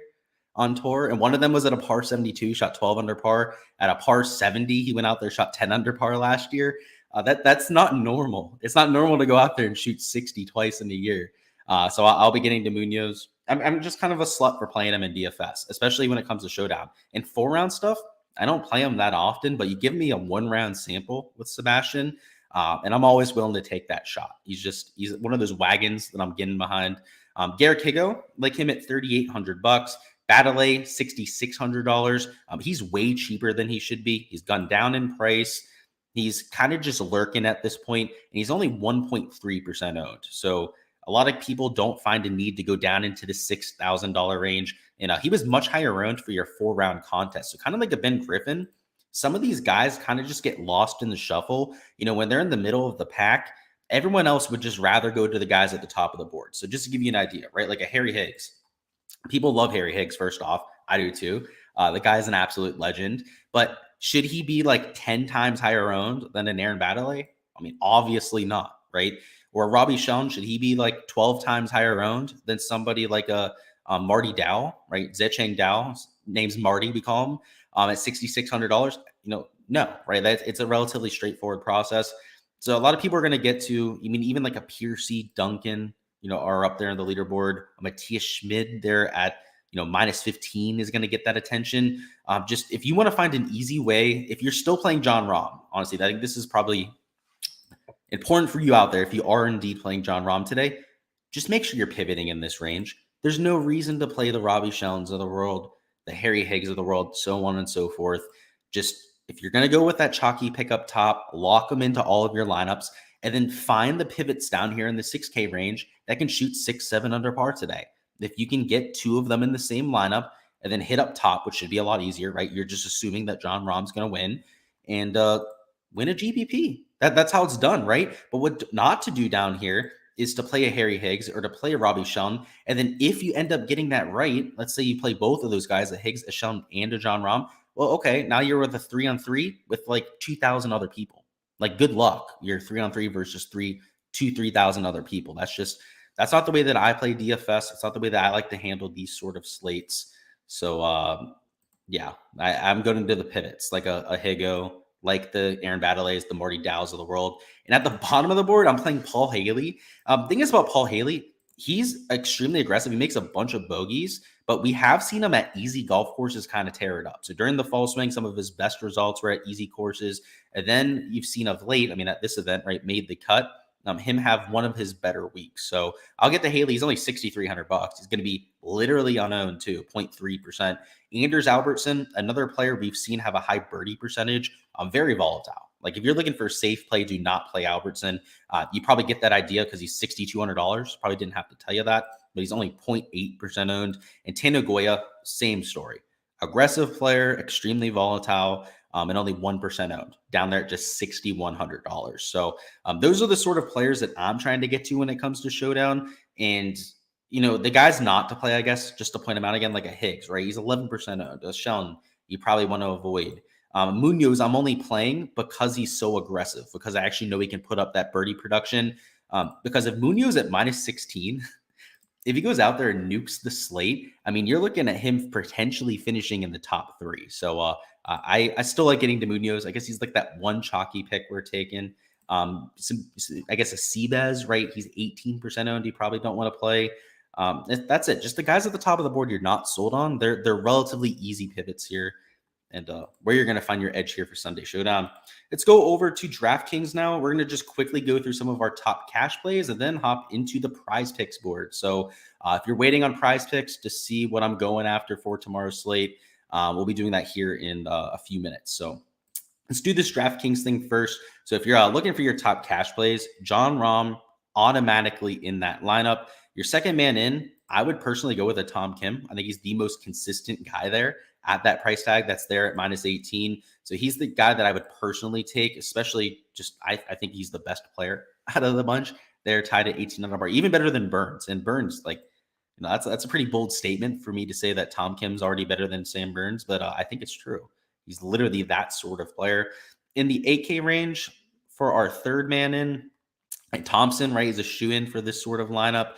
on tour, and one of them was at a par 72, shot 12 under par. At a par 70, he went out there, shot 10 under par last year. That's not normal. It's not normal to go out there and shoot 60 twice in a year. So I'll be getting to Munoz. I'm just kind of a slut for playing him in DFS, especially when it comes to Showdown. And 4-round stuff, I don't play him that often, but you give me a 1-round sample with Sebastian, and I'm always willing to take that shot. He's one of those wagons that I'm getting behind. Garrett Higo, like him at $3,800. Baddeley, $6,600. He's way cheaper than he should be. He's gone down in price. He's kind of just lurking at this point, and he's only 1.3% owned. So a lot of people don't find a need to go down into the $6,000 range. And he was much higher owned for your 4-round contest. So kind of like a Ben Griffin, some of these guys kind of just get lost in the shuffle. You know, when they're in the middle of the pack, everyone else would just rather go to the guys at the top of the board. So just to give you an idea, right? Like a Harry Higgs. People love Harry Higgs, first off. I do too. The guy's an absolute legend. But should he be like 10 times higher owned than an Aaron Baddeley? I mean, obviously not, right? Or Robbie Schoen, should he be like 12 times higher owned than somebody like a Marty Dow, right? Zechang Dow, name's Marty, we call him, at $6,600. You know, no, right? It's a relatively straightforward process. So a lot of people are going to get to, I mean, even like a Piercy, Duncan, you know, are up there in the leaderboard. Matthias Schmid, they're at, you know, minus 15 is going to get that attention. Just if you want to find an easy way, if you're still playing John Rahm, honestly, I think this is probably important for you out there. If you are indeed playing John Rahm today, just make sure you're pivoting in this range. There's no reason to play the Robbie Schoens of the world, the Harry Higgs of the world, so on and so forth. Just if you're going to go with that chalky pick up top, lock them into all of your lineups, and then find the pivots down here in the 6K range that can shoot 6, 7 under par today. If you can get 2 of them in the same lineup and then hit up top, which should be a lot easier, right? You're just assuming that John Rahm's going to win and win a GPP. That's how it's done, right? But what not to do down here is to play a Harry Higgs or to play a Robbie Schoen. And then if you end up getting that right, let's say you play both of those guys, a Higgs, a Schoen, and a John Rahm. Well, okay, now you're with a 3-on-3 with like 2,000 other people. Like, good luck. You're 3-on-3 versus 3,000 other people. That's not the way that I play DFS. It's not the way that I like to handle these sort of slates. So, yeah, I'm going to the pivots, like a Higo, like the Aaron Baddeley's, the Marty Dows of the world. And at the bottom of the board, I'm playing Paul Haley. Thing is about Paul Haley, he's extremely aggressive. He makes a bunch of bogeys, but we have seen him at easy golf courses kind of tear it up. So during the fall swing, some of his best results were at easy courses. And then you've seen of late, I mean, at this event, right, made the cut. him have one of his better weeks. So I'll get the Haley. He's only $6,300. He's going to be literally unowned too, 0.3%. Anders Albertson, another player we've seen have a high birdie percentage, very volatile. Like if you're looking for a safe play, do not play Albertson. You probably get that idea because he's $6,200. Probably didn't have to tell you that, but he's only 0.8% owned. And Tano Goya, same story. Aggressive player, extremely volatile, and only 1% owned, down there at just $6,100. So those are the sort of players that I'm trying to get to when it comes to Showdown. And, the guys not to play, I guess, just to point him out again, like a Higgs, right? He's 11% owned. A Sheldon, you probably want to avoid. Munoz, I'm only playing because he's so aggressive, because I actually know he can put up that birdie production. Because if Munoz at minus 16, if he goes out there and nukes the slate, I mean, you're looking at him potentially finishing in the top 3. So I still like getting to Munoz. I guess he's like that one chalky pick we're taking. I guess a Seabez, right? He's 18% owned. You probably don't want to play. That's it. Just the guys at the top of the board you're not sold on. They're relatively easy pivots here. And where you're going to find your edge here for Sunday Showdown. Let's go over to DraftKings now. We're going to just quickly go through some of our top cash plays and then hop into the PrizePicks board. So if you're waiting on PrizePicks to see what I'm going after for tomorrow's slate, we'll be doing that here in a few minutes. So let's do this DraftKings thing first. So if you're looking for your top cash plays, Jon Rahm automatically in that lineup. Your second man in, I would personally go with a Tom Kim. I think he's the most consistent guy there at that price tag that's there at minus 18. So he's the guy that I would personally take, especially just I think he's the best player out of the bunch. They're tied at 18 bar, even better than Burns. And Burns, that's a pretty bold statement for me to say that Tom Kim's already better than Sam Burns, but I think it's true. He's literally that sort of player. In the 8K range for our third man in, and Thompson, right, is a shoe-in for this sort of lineup.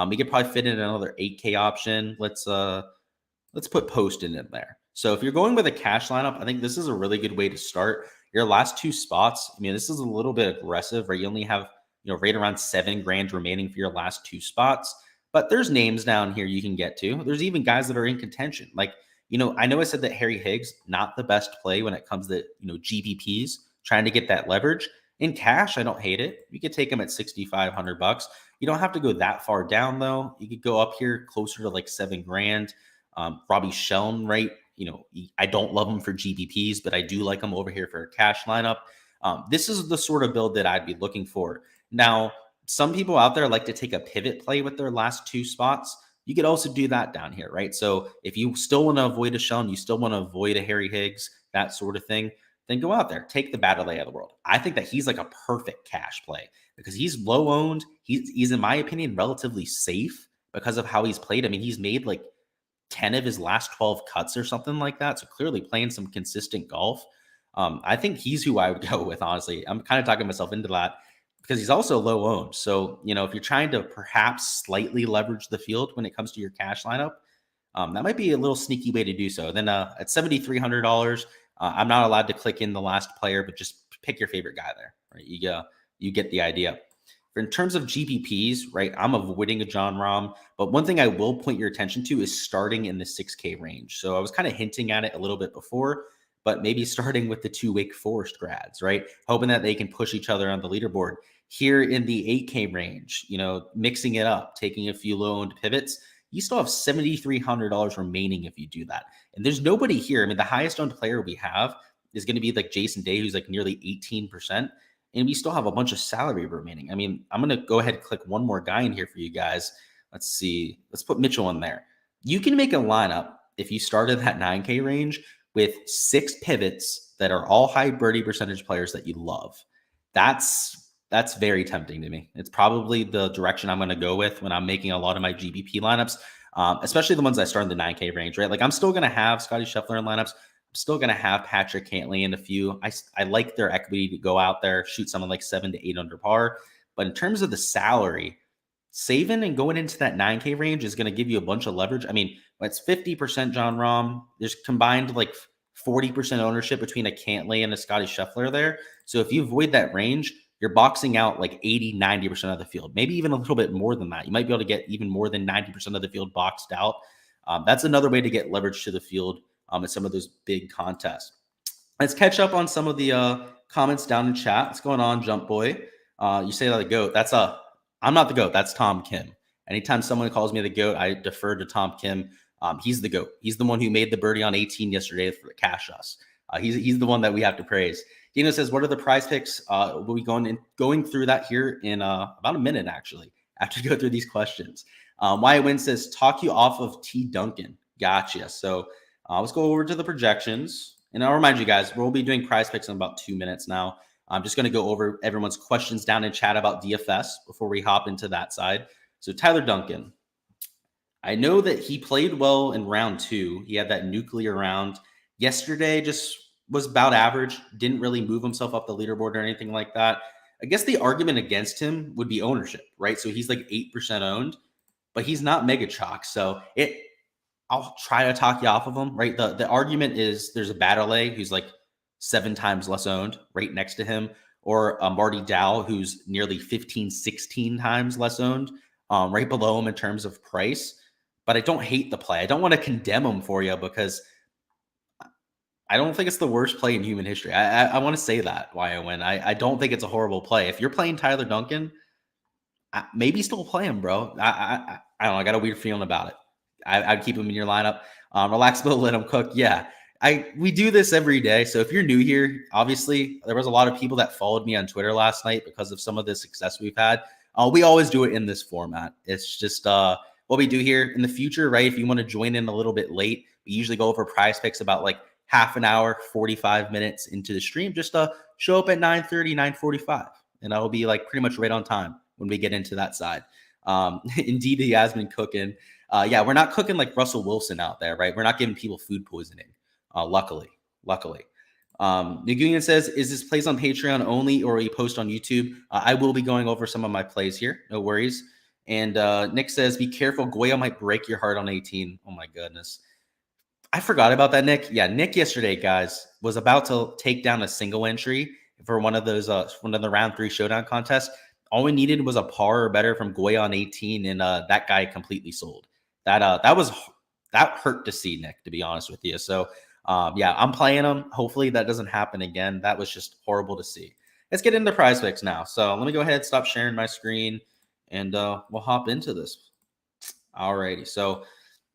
We could probably fit in another 8K option. Let's put Poston in there. So if you're going with a cash lineup, I think this is a really good way to start. Your last 2 spots, I mean, this is a little bit aggressive, right? You only have, right around $7,000 remaining for your last 2 spots. But there's names down here you can get to. There's even guys that are in contention. Like, I know I said that Harry Higgs, not the best play when it comes to, GPPs, trying to get that leverage. In cash, I don't hate it. You could take him at $6,500. You don't have to go that far down, though. You could go up here closer to like $7,000. Robbie Sheldon, right? I don't love him for GPPs, but I do like him over here for a cash lineup. This is the sort of build that I'd be looking for. Now, some people out there like to take a pivot play with their last 2 spots. You could also do that down here, right? So if you still want to avoid a Sheldon, you still want to avoid a Harry Higgs, that sort of thing, then go out there, take the Battle of the world. I think that he's like a perfect cash play because he's low owned. He's in my opinion, relatively safe because of how he's played. I mean, he's made like 10 of his last 12 cuts or something like that. So clearly playing some consistent golf. I think he's who I would go with, honestly. I'm kind of talking myself into that because he's also low owned. So, if you're trying to perhaps slightly leverage the field when it comes to your cash lineup, that might be a little sneaky way to do so. Then at $7,300, I'm not allowed to click in the last player, but just pick your favorite guy there, right? You get the idea. In terms of GPPs, right, I'm avoiding a Jon Rahm, but one thing I will point your attention to is starting in the 6K range. So I was kind of hinting at it a little bit before, but maybe starting with the 2 Wake Forest grads, right? Hoping that they can push each other on the leaderboard. Here in the 8K range, mixing it up, taking a few low-owned pivots, you still have $7,300 remaining if you do that. And there's nobody here. I mean, the highest owned player we have is going to be like Jason Day, who's like nearly 18%. And we still have a bunch of salary remaining. I mean, I'm going to go ahead and click one more guy in here for you guys. Let's see. Let's put Mitchell in there. You can make a lineup if you started that 9K range with 6 pivots that are all high birdie percentage players that you love. That's very tempting to me. It's probably the direction I'm going to go with when I'm making a lot of my GBP lineups, especially the ones I start in the 9K range, right? Like I'm still going to have Scotty Scheffler in lineups. I'm still going to have Patrick Cantlay in a few. I like their equity to go out there, shoot someone like 7 to 8 under par. But in terms of the salary, saving and going into that 9K range is going to give you a bunch of leverage. I mean, it's 50% Jon Rahm. There's combined like 40% ownership between a Cantlay and a Scotty Scheffler there. So if you avoid that range, you're boxing out like 80, 90% of the field, maybe even a little bit more than that. You might be able to get even more than 90% of the field boxed out. That's another way to get leverage to the field at some of those big contests. Let's catch up on some of the comments down in chat. What's going on, Jump Boy? You say that the GOAT. I'm not the GOAT. That's Tom Kim. Anytime someone calls me the GOAT, I defer to Tom Kim. He's the GOAT. He's the one who made the birdie on 18 yesterday for cash us. He's the one that we have to praise. Dino says, "What are the prize picks?" We'll be going through that here in about a minute, actually, after we go through these questions. Wyatt Wynn says, "Talk you off of T. Duncan." Gotcha. So let's go over to the projections. And I'll remind you guys, we'll be doing prize picks in about 2 minutes now. I'm just going to go over everyone's questions down in chat about DFS before we hop into that side. So Tyler Duncan, I know that he played well in round 2. He had that nuclear round. Yesterday just was about average, didn't really move himself up the leaderboard or anything like that. I guess the argument against him would be ownership, right? So he's like 8% owned, but he's not mega chalk. So I'll try to talk you off of him, right? The argument is there's a Batterley who's like 7 times less owned right next to him, or Marty Dow, who's nearly 15, 16 times less owned, right below him in terms of price. But I don't hate the play. I don't want to condemn him for you because I don't think it's the worst play in human history. I want to say that, why I win. I don't think it's a horrible play. If you're playing Tyler Duncan, maybe still play him, bro. I don't know. I got a weird feeling about it. I'd keep him in your lineup. Relax, Bill, let him cook. Yeah, we do this every day. So if you're new here, obviously there was a lot of people that followed me on Twitter last night because of some of the success we've had. We always do it in this format. It's just what we do here in the future, right? If you want to join in a little bit late, we usually go over prize picks about like half an hour, 45 minutes into the stream. Just show up at 9:30, 9:45, and I'll be like pretty much right on time when we get into that side. Indeed, he has been cooking. Yeah, we're not cooking like Russell Wilson out there, right? We're not giving people food poisoning. Luckily. Nagunian says, "Is this plays on Patreon only or will you post on YouTube?" I will be going over some of my plays here. No worries. And Nick says, "Be careful. Goya might break your heart on 18. Oh my goodness. I forgot about that, Nick. Yeah, Nick yesterday, guys, was about to take down a single entry for one of the round 3 showdown contests. All we needed was a par or better from Goya on 18, and that guy completely sold. That hurt to see, Nick, to be honest with you. So yeah, I'm playing him. Hopefully that doesn't happen again. That was just horrible to see. Let's get into prize picks now. So let me go ahead, stop sharing my screen, and we'll hop into this. Alrighty. So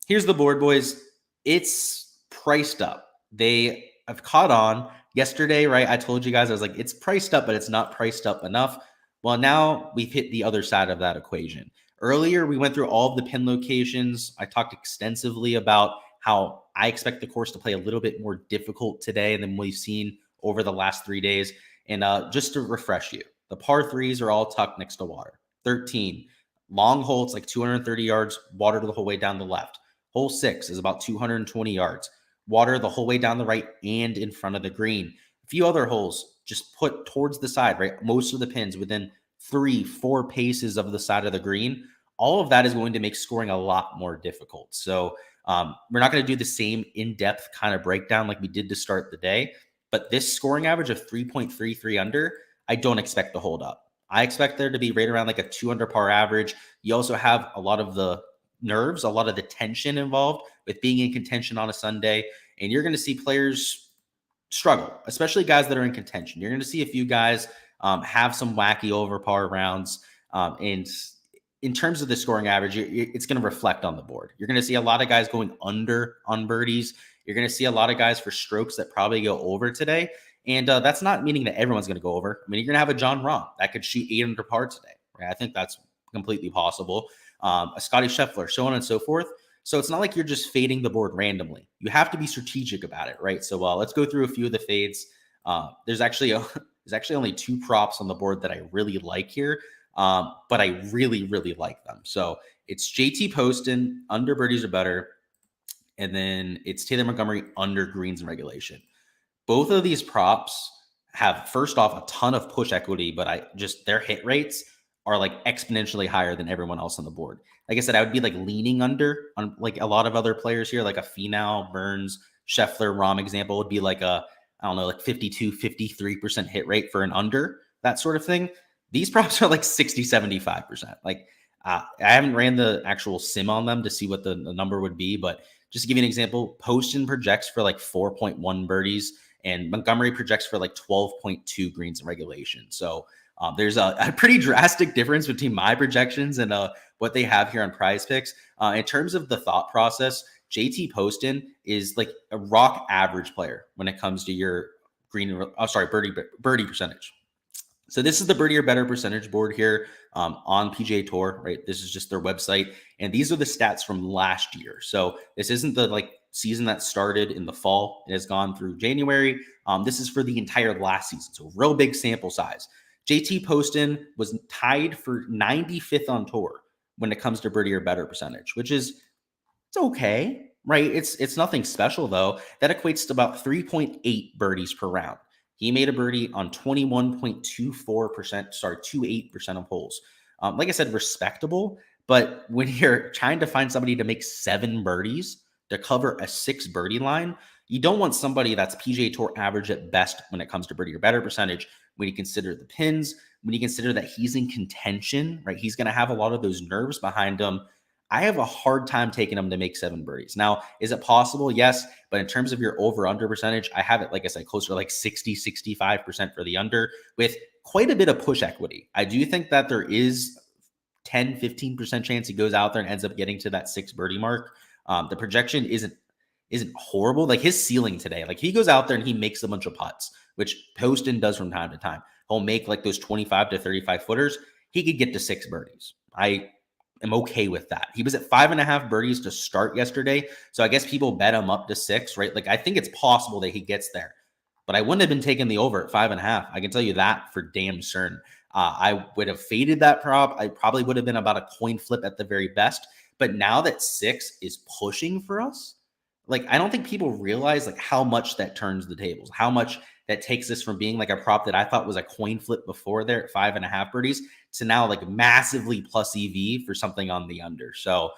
here's the board, boys. It's priced up. They have caught on yesterday, right? I told you guys, I was like, it's priced up, but it's not priced up enough. Well, now we've hit the other side of that equation. Earlier, we went through all of the pin locations. I talked extensively about how I expect the course to play a little bit more difficult today than we've seen over the last 3 days. And just to refresh you, the par 3s are all tucked next to water. 13, long hole, it's like 230 yards, water the whole way down the left. Hole 6 is about 220 yards, water the whole way down the right and in front of the green. A few other holes just put towards the side, right? Most of the pins within 3-4 paces of the side of the green. All of that is going to make scoring a lot more difficult. So we're not going to do the same in-depth kind of breakdown like we did to start the day. But this scoring average of 3.33 under, I don't expect to hold up. I expect there to be right around like a 2 under par average. You also have a lot of the nerves, a lot of the tension involved with being in contention on a Sunday. And you're going to see players struggle, especially guys that are in contention. You're going to see a few guys have some wacky over par rounds. And in terms of the scoring average, it's going to reflect on the board. You're going to see a lot of guys going under on birdies. You're going to see a lot of guys for strokes that probably go over today. And that's not meaning that everyone's going to go over. I mean, you're going to have a John Rahm that could shoot 8 under par today. Right? I think that's completely possible. A Scotty Scheffler, so on and so forth. So it's not like you're just fading the board randomly. You have to be strategic about it, right? So let's go through a few of the fades. There's actually only 2 props on the board that I really like here, but I really, really like them. So it's JT Poston, under birdies or better, and then it's Taylor Montgomery, under greens and regulation. Both of these props have, first off, a ton of push equity, but their hit rates are like exponentially higher than everyone else on the board. Like I said, I would be like leaning under on like a lot of other players here, like a Finau, Burns, Scheffler, Rahm example would be like I don't know, like 52, 53% hit rate for an under, that sort of thing. These props are like 60, 75%. Like I haven't ran the actual sim on them to see what the number would be, but just to give you an example, Poston projects for like 4.1 birdies and Montgomery projects for like 12.2 greens in regulation. So There's a pretty drastic difference between my projections and what they have here on PrizePicks. In terms of the thought process, JT Poston is like a rock average player when it comes to your birdie percentage. So this is the birdie or better percentage board here on PGA Tour, right? This is just their website, and these are the stats from last year. So this isn't the season that started in the fall. It has gone through January. This is for the entire last season, so real big sample size. JT Poston was tied for 95th on tour when it comes to birdie or better percentage, which is it's okay, right? It's nothing special though. That equates to about 3.8 birdies per round. He made a birdie on 28% of holes. Like I said, respectable. But when you're trying to find somebody to make 7 birdies to cover a 6 birdie line, you don't want somebody that's PGA Tour average at best when it comes to birdie or better percentage. When you consider the pins, when you consider that he's in contention, right? He's going to have a lot of those nerves behind him. I have a hard time taking him to make 7 birdies. Now, is it possible? Yes. But in terms of your over-under percentage, I have it, like I said, closer to like 60-65% for the under with quite a bit of push equity. I do think that there is 10-15% chance he goes out there and ends up getting to that 6 birdie mark. The projection isn't horrible. Like his ceiling today, like he goes out there and he makes a bunch of putts, which Poston does from time to time. He'll make like those 25 to 35 footers. He could get to 6 birdies. I am okay with that. He was at 5.5 birdies to start yesterday. So I guess people bet him up to 6, right? Like I think it's possible that he gets there, but I wouldn't have been taking the over at 5.5. I can tell you that for damn certain. I would have faded that prop. I probably would have been about a coin flip at the very best. But now that 6 is pushing for us, like I don't think people realize like how much that turns the tables, how much that takes us from being like a prop that I thought was a coin flip before there at 5.5 birdies to now like massively plus EV for something on the under. So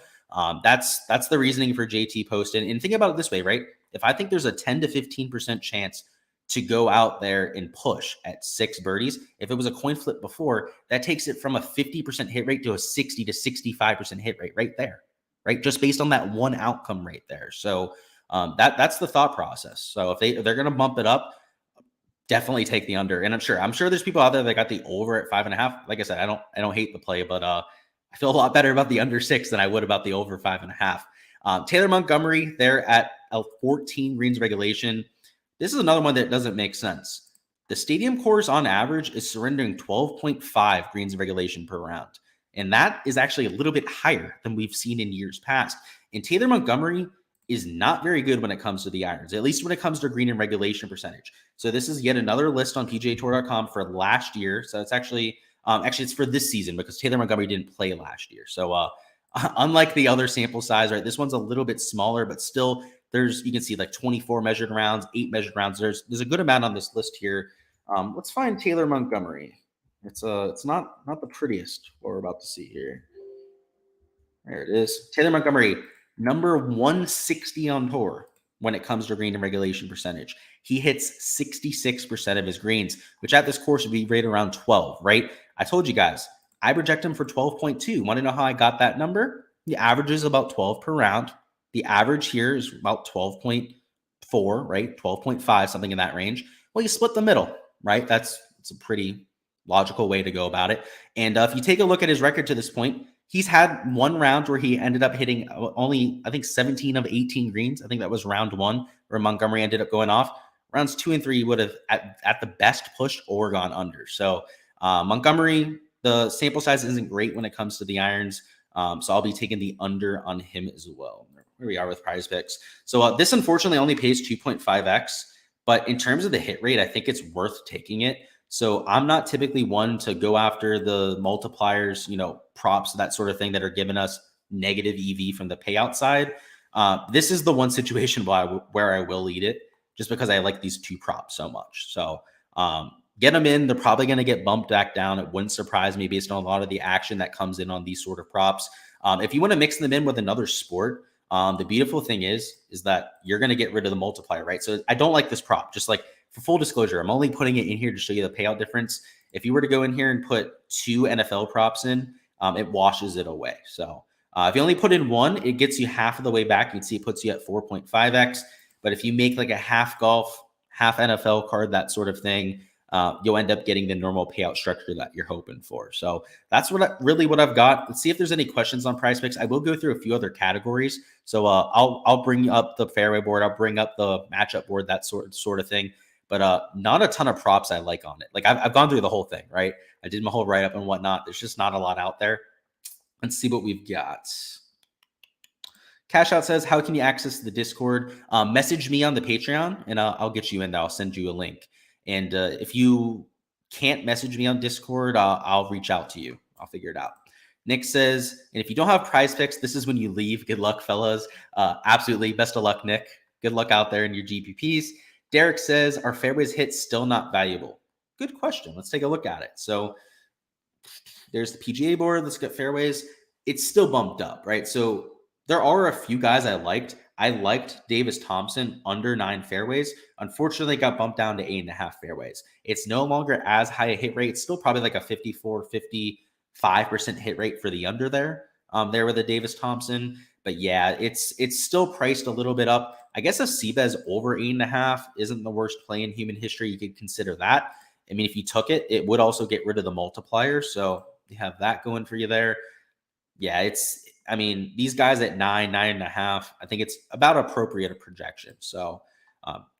that's the reasoning for JT Poston. And think about it this way, right? If I think there's a 10 to 15% chance to go out there and push at 6 birdies, if it was a coin flip before, that takes it from a 50% hit rate to a 60 to 65% hit rate right there, right? Just based on that one outcome right there. So that's the thought process. So if they're going to bump it up, definitely take the under. And I'm sure there's people out there that got the over at 5.5. Like I said, I don't hate the play, but I feel a lot better about the under 6 than I would about the over 5.5. Taylor Montgomery, they're at a 14 greens regulation. This is another one that doesn't make sense. The stadium course on average is surrendering 12.5 greens regulation per round. And that is actually a little bit higher than we've seen in years past. And Taylor Montgomery is not very good when it comes to the irons, at least when it comes to green and regulation percentage. So this is yet another list on PGAtour.com for last year. So it's actually it's for this season because Taylor Montgomery didn't play last year. So unlike the other sample size, right, this one's a little bit smaller, but still you can see like 24 measured rounds, 8 measured rounds. There's a good amount on this list here. Let's find Taylor Montgomery. It's not the prettiest what we're about to see here. There it is. Taylor Montgomery, number 160 on tour when it comes to green and regulation percentage. He hits 66% of his greens, which at this course would be right around 12, right? I told you guys, I project him for 12.2. Want to know how I got that number? The average is about 12 per round. The average here is about 12.4, right? 12.5, something in that range. Well, you split the middle, right? It's a pretty logical way to go about it. And if you take a look at his record to this point, he's had one round where he ended up hitting only, I think, 17 of 18 greens. I think that was round 1 where Montgomery ended up going off. Rounds 2 and 3, he would have at the best pushed or gone under. So Montgomery, the sample size isn't great when it comes to the irons. So I'll be taking the under on him as well. Here we are with PrizePicks. So this unfortunately only pays 2.5x, but in terms of the hit rate, I think it's worth taking it. So I'm not typically one to go after the multipliers, props, that sort of thing that are giving us negative EV from the payout side. This is the one situation where I will lead it just because I like these 2 props so much. So get them in. They're probably going to get bumped back down. It wouldn't surprise me based on a lot of the action that comes in on these sort of props. If you want to mix them in with another sport, the beautiful thing is that you're going to get rid of the multiplier, right? So I don't like this prop. Just like for full disclosure, I'm only putting it in here to show you the payout difference. If you were to go in here and put 2 NFL props in, it washes it away. So if you only put in 1, it gets you half of the way back. You can see it puts you at 4.5x. But if you make like a half golf, half NFL card, that sort of thing, you'll end up getting the normal payout structure that you're hoping for. So that's what I've got. Let's see if there's any questions on PrizePicks. I will go through a few other categories. So I'll bring up the fairway board. I'll bring up the matchup board, that sort of thing. But not a ton of props I like on it. Like I've gone through the whole thing, right? I did my whole write up and whatnot. There's just not a lot out there. Let's see what we've got. Cash Out says, how can you access the Discord? Message me on the Patreon and I'll get you in there. I'll send you a link. And if you can't message me on Discord, I'll reach out to you. I'll figure it out. Nick says, and if you don't have PrizePicks, this is when you leave. Good luck, fellas. Absolutely. Best of luck, Nick. Good luck out there in your GPPs. Derek says, are fairways hits still not valuable? Good question. Let's take a look at it. So there's the PGA board. Let's get fairways. It's still bumped up, right? So there are a few guys I liked. I liked Davis Thompson under 9 fairways. Unfortunately, got bumped down to 8.5 fairways. It's no longer as high a hit rate. It's still probably like a 54, 55% hit rate for the under there with the Davis Thompson. But yeah, it's still priced a little bit up. I guess a Seabez over 8.5 isn't the worst play in human history. You could consider that. I mean, if you took it, it would also get rid of the multiplier. So you have that going for you there. Yeah, I mean, these guys at 9.5, I think it's about appropriate a projection. So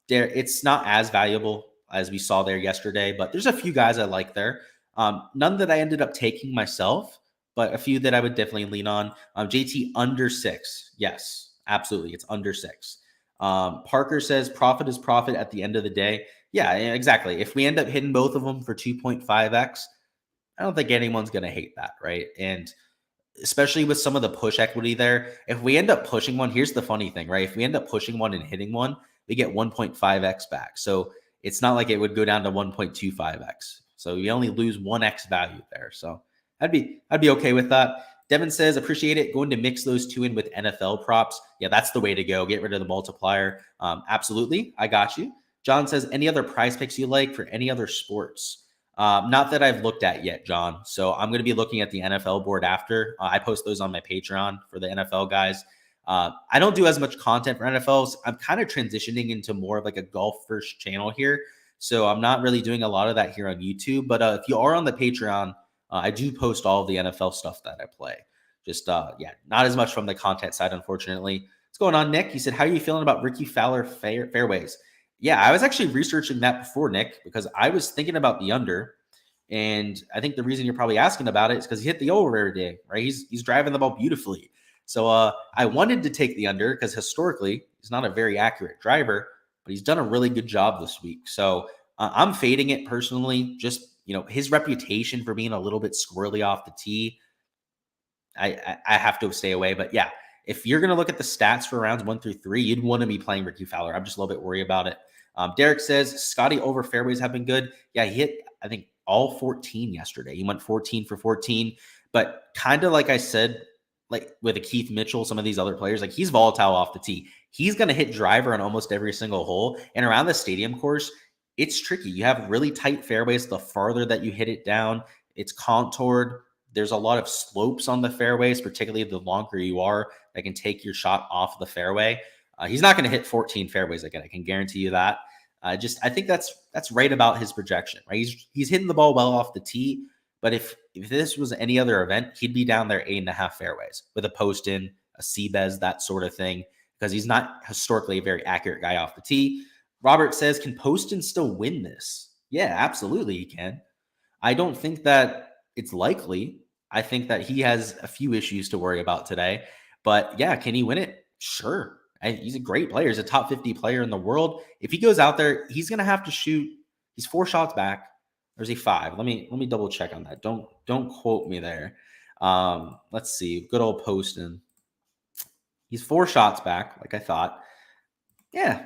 it's not as valuable as we saw there yesterday, but there's a few guys I like there. None that I ended up taking myself, but a few that I would definitely lean on. JT under 6. Yes, absolutely. It's under 6. Parker says profit is profit at the end of the day. Yeah, exactly. If we end up hitting both of them for 2.5x, I don't think anyone's going to hate that, right? And especially with some of the push equity there, if we end up pushing one, here's the funny thing, right? If we end up pushing one and hitting one, we get 1.5x back. So it's not like it would go down to 1.25x. So we only lose 1x value there. So I'd be okay with that. Devin says, appreciate it. Going to mix those two in with NFL props. Yeah, that's the way to go. Get rid of the multiplier. Absolutely. I got you. John says, any other PrizePicks you like for any other sports? Not that I've looked at yet, John. So I'm going to be looking at the NFL board after. I post those on my Patreon for the NFL guys. I don't do as much content for NFLs. I'm kind of transitioning into more of like a golf first channel here. So I'm not really doing a lot of that here on YouTube. But if you are on the Patreon, I do post all of the NFL stuff that I play. Just, yeah, not as much from the content side, unfortunately. What's going on, Nick? He said, how are you feeling about Ricky Fowler fairways? Yeah, I was actually researching that before, Nick, because I was thinking about the under. And I think the reason you're probably asking about it is because he hit the over every day, right? He's driving the ball beautifully. So I wanted to take the under because historically, he's not a very accurate driver, but he's done a really good job this week. So I'm fading it personally. Just, his reputation for being a little bit squirrely off the tee, I have to stay away. But yeah, if you're going to look at the stats for rounds 1 through 3, you'd want to be playing Ricky Fowler. I'm just a little bit worried about it. Derek says, Scotty over fairways have been good. Yeah, he hit, I think, all 14 yesterday. He went 14 for 14. But kind of like I said, like with a Keith Mitchell, some of these other players, like he's volatile off the tee. He's going to hit driver on almost every single hole. And around the stadium course, it's tricky. You have really tight fairways. The farther that you hit it down, it's contoured. There's a lot of slopes on the fairways, particularly the longer you are, that can take your shot off the fairway. He's not going to hit 14 fairways again. I can guarantee you that. I think that's right about his projection, right? He's hitting the ball well off the tee, but if this was any other event, he'd be down there 8.5 fairways with a post in, a Seabez, that sort of thing, because he's not historically a very accurate guy off the tee. Robert says, can Poston still win this? Yeah, absolutely he can. I don't think that it's likely. I think that he has a few issues to worry about today, but yeah, can he win it? Sure. He's a great player. He's a top 50 player in the world. If he goes out there, he's going to have to shoot. He's 4 shots back. Or is he 5? Let me double check on that. Don't quote me there. Let's see. Good old Poston. He's 4 shots back, like I thought. Yeah.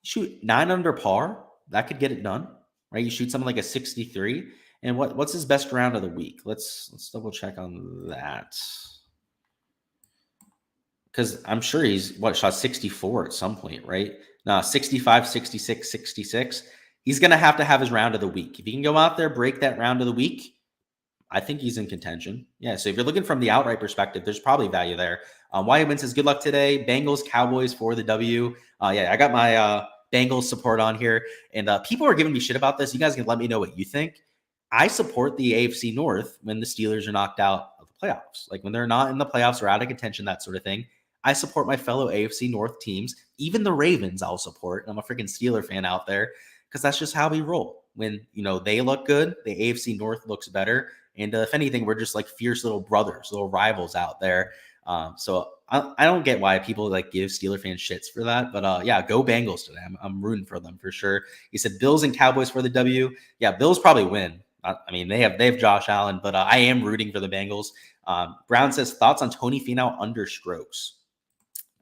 Shoot 9 under par. That could get it done, right? You shoot something like a 63. And what's his best round of the week? Let's double check on that. Because I'm sure he's shot 64 at some point, right? No, 65, 66, 66. He's going to have his round of the week. If he can go out there, break that round of the week, I think he's in contention. Yeah, so if you're looking from the outright perspective, there's probably value there. Wyatt says, good luck today. Bengals, Cowboys for the W. Yeah, I got Bengals support on here. And people are giving me shit about this. You guys can let me know what you think. I support the AFC North when the Steelers are knocked out of the playoffs. Like when they're not in the playoffs or out of contention, that sort of thing. I support my fellow AFC North teams. Even the Ravens I'll support. I'm a freaking Steeler fan out there because that's just how we roll. When, they look good, the AFC North looks better. And if anything, we're just like fierce little brothers, little rivals out there. So I don't get why people like give Steeler fans shits for that. But yeah, go Bengals today. I'm rooting for them for sure. He said Bills and Cowboys for the W. Yeah, Bills probably win. I mean, they have Josh Allen, but I am rooting for the Bengals. Brown says thoughts on Tony Finau under strokes.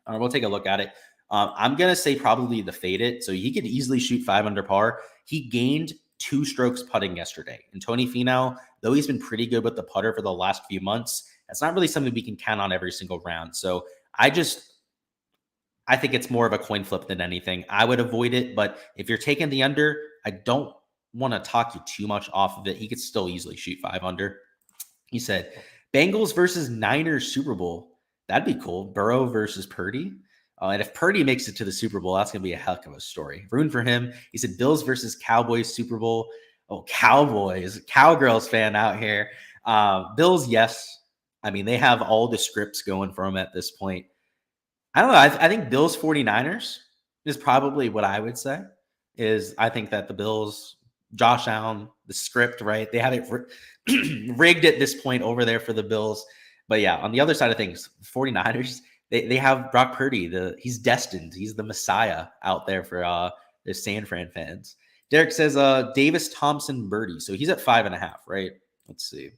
We'll take a look at it. I'm going to say probably the fade it. So he could easily shoot 5 under par. He gained 2 strokes putting yesterday. And Tony Finau, though he's been pretty good with the putter for the last few months, that's not really something we can count on every single round. So I think it's more of a coin flip than anything. I would avoid it. But if you're taking the under, I don't want to talk you too much off of it. He could still easily shoot 5 under. He said, Bengals versus Niners Super Bowl. That'd be cool. Burrow versus Purdy. And if Purdy makes it to the Super Bowl, that's going to be a heck of a story. Rooting for him. He said Bills versus Cowboys Super Bowl. Oh, Cowboys. Cowgirls fan out here. Bills, yes. I mean, they have all the scripts going for them at this point. I don't know. I think Bills 49ers is probably what I would say. I think that the Bills, Josh Allen, the script, right? They have it rigged at this point over there for the Bills. But yeah, on the other side of things, 49ers, they have Brock Purdy. He's destined. He's the Messiah out there for the San Fran fans. Derek says Davis Thompson birdie. So he's at 5.5, right? Let's see.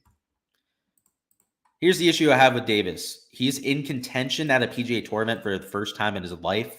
Here's the issue I have with Davis. He's in contention at a PGA Tour event for the first time in his life.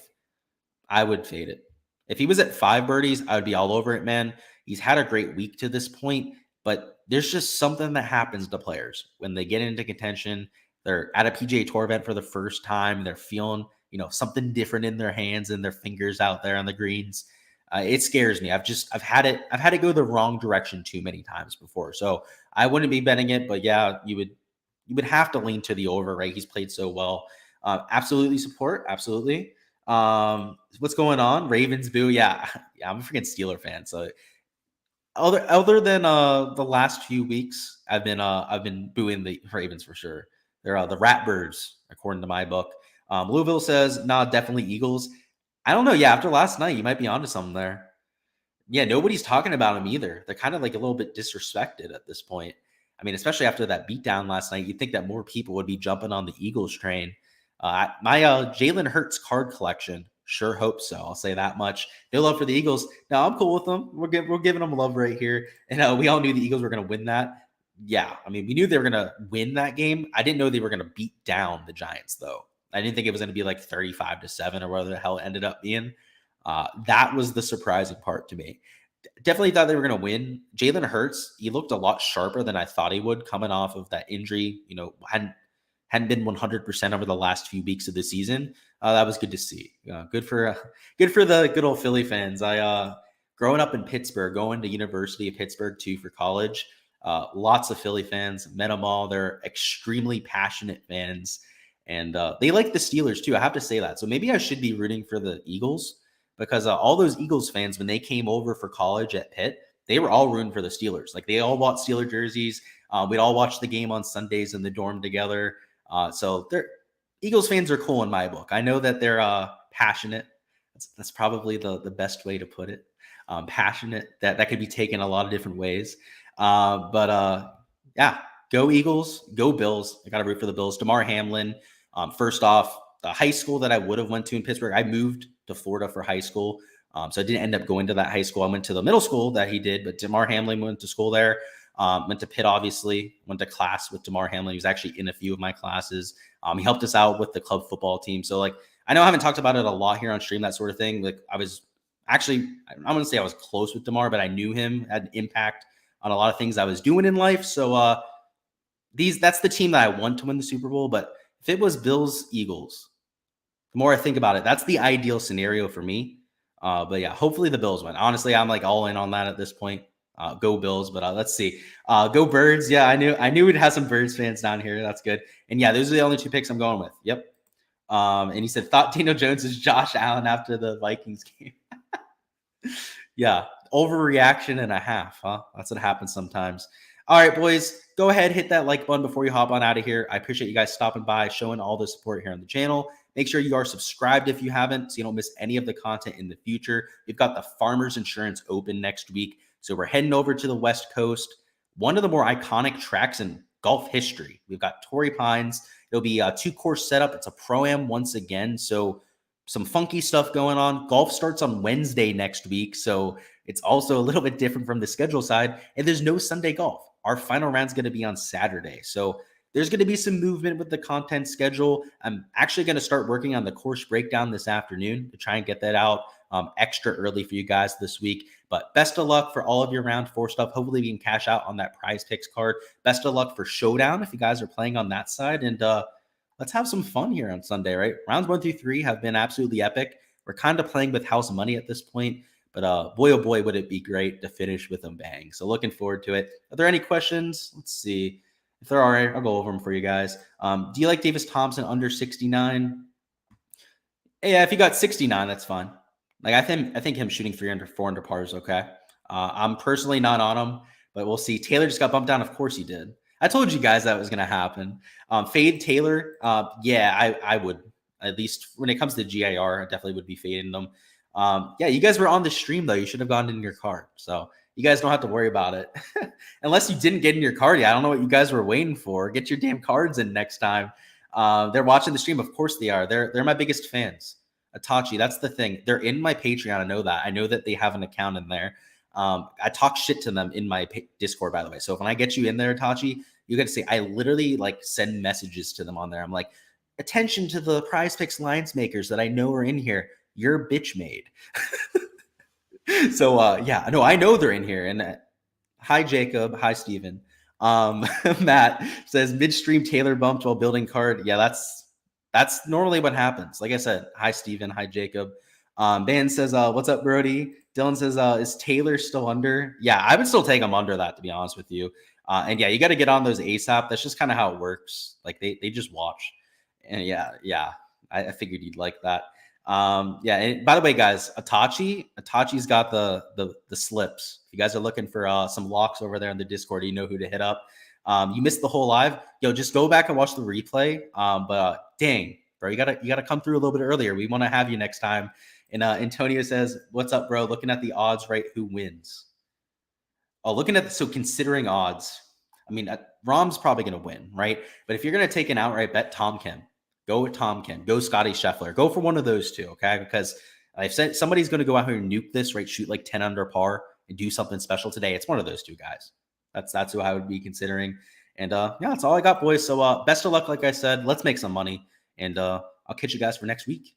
I would fade it. If he was at 5 birdies, I would be all over it, man. He's had a great week to this point, but there's just something that happens to players when they get into contention. They're at a PGA Tour event for the first time. They're feeling, something different in their hands and their fingers out there on the greens. It scares me. I've had it go the wrong direction too many times before. So I wouldn't be betting it, but yeah, you would have to lean to the over, right? He's played so well. Absolutely support. Absolutely. What's going on? Ravens boo. Yeah, I'm a freaking Steeler fan. So other than the last few weeks, I've been booing the Ravens for sure. They're the Ratbirds, according to my book. Louisville says, nah, definitely Eagles. I don't know. Yeah, after last night, you might be onto something there. Yeah, nobody's talking about them either. They're kind of like a little bit disrespected at this point. I mean, especially after that beatdown last night, you'd think that more people would be jumping on the Eagles train. My Jalen Hurts card collection, sure hope so. I'll say that much. No love for the Eagles. No, I'm cool with them. We're giving them love right here. And we all knew the Eagles were going to win that. Yeah, I mean, we knew they were going to win that game. I didn't know they were going to beat down the Giants, though. I didn't think it was going to be like 35-7 or whatever the hell it ended up being. That was the surprising part to me. Definitely thought they were going to win. Jalen Hurts, he looked a lot sharper than I thought he would coming off of that injury. Hadn't been 100% over the last few weeks of the season. That was good to see. Good for the good old Philly fans. I growing up in Pittsburgh, going to University of Pittsburgh too for college. Lots of Philly fans. Met them all. They're extremely passionate fans, and they like the Steelers too. I have to say that. So maybe I should be rooting for the Eagles. Because all those Eagles fans, when they came over for college at Pitt, they were all rooting for the Steelers. Like they all bought Steeler jerseys. We'd all watch the game on Sundays in the dorm together. So Eagles fans are cool in my book. I know that they're passionate. That's probably the best way to put it. Passionate. That could be taken a lot of different ways. But yeah, go Eagles, go Bills. I got to root for the Bills. Damar Hamlin. First off, the high school that I would have went to in Pittsburgh, I moved to Florida for high school. So I didn't end up going to that high school. I went to the middle school that he did, but Damar Hamlin went to school there. Went to Pitt, obviously. Went to class with Damar Hamlin. He was actually in a few of my classes. He helped us out with the club football team. So like, I know I haven't talked about it a lot here on stream, that sort of thing. Like I was actually, I'm going to say I was close with Damar, but I knew him, had an impact on a lot of things I was doing in life. So that's the team that I want to win the Super Bowl. But if it was Bills, Eagles, the more I think about it, that's the ideal scenario for me. But yeah, hopefully the Bills win. Honestly, I'm like all in on that at this point. Go Bills, but let's see. Go Birds. Yeah, I knew we'd have some Birds fans down here. That's good. And yeah, those are the only 2 picks I'm going with. Yep. And he said, thought Daniel Jones is Josh Allen after the Vikings game. Yeah, overreaction and a half, huh? That's what happens sometimes. All right, boys, go ahead, hit that like button before you hop on out of here. I appreciate you guys stopping by, showing all the support here on the channel. Make sure you are subscribed if you haven't, so you don't miss any of the content in the future. We've got the Farmers Insurance Open next week, so we're heading over to the West Coast, one of the more iconic tracks in golf history. We've got Torrey Pines. It'll be a 2-course setup. It's a pro-am once again, so some funky stuff going on. Golf starts on Wednesday next week, so it's also a little bit different from the schedule side. And there's no Sunday golf. Our final round's going to be on Saturday. So there's going to be some movement with the content schedule. I'm actually going to start working on the course breakdown this afternoon to try and get that out extra early for you guys this week. But best of luck for all of your round 4 stuff. Hopefully we can cash out on that PrizePicks card. Best of luck for Showdown if you guys are playing on that side. And let's have some fun here on Sunday, right? Rounds 1 through 3 have been absolutely epic. We're kind of playing with house money at this point, but boy, oh boy, would it be great to finish with a bang. So looking forward to it. Are there any questions? Let's see. If there are, I'll go over them for you guys. Do you like Davis Thompson under 69? Yeah, if you got 69, that's fine. Like I think him shooting 300, 400 par is okay. I'm personally not on him, but we'll see. Taylor just got bumped down. Of course he did. I told you guys that was going to happen. Fade Taylor. Yeah, I would. At least when it comes to GIR, I definitely would be fading them. Yeah, you guys were on the stream, though. You should have gone in your card. So you guys don't have to worry about it. Unless you didn't get in your card yet. I don't know what you guys were waiting for. Get your damn cards in next time. They're watching the stream. Of course they are. They're my biggest fans. Atachi, that's the thing. They're in my Patreon. I know that. I know that they have an account in there. I talk shit to them in my Discord, by the way. So when I get you in there, Atachi, you got to say, I literally like send messages to them on there. I'm like, attention to the PrizePicks lines makers that I know are in here. You're bitch made. So yeah, no, I know they're in here. And hi, Jacob. Hi, Steven. Matt says midstream Taylor bumped while building card. Yeah, that's normally what happens. Like I said, hi, Steven. Hi, Jacob. Dan says, what's up, Brody? Dylan says, is Taylor still under? Yeah, I would still take him under that, to be honest with you. And yeah, you got to get on those ASAP. That's just kind of how it works. Like they just watch. And yeah, I figured you'd like that. Yeah, and by the way, guys, Atachi's got the slips. If you guys are looking for some locks over there in the Discord, you know who to hit up. You missed the whole live. Yo, just go back and watch the replay. But dang, bro, you gotta come through a little bit earlier. We want to have you next time. And Antonio says, what's up, bro? Looking at the odds, right? Who wins? Oh, looking at so considering odds, I mean, Rom's probably going to win, right? But if you're going to take an outright bet, Tom Kim. Go with Tom Kim. Go Scotty Scheffler. Go for one of those two, okay? Because I've said somebody's going to go out here and nuke this, right? Shoot like 10 under par and do something special today. It's one of those two guys. That's who I would be considering. And yeah, that's all I got, boys. So best of luck, like I said. Let's make some money. And I'll catch you guys for next week.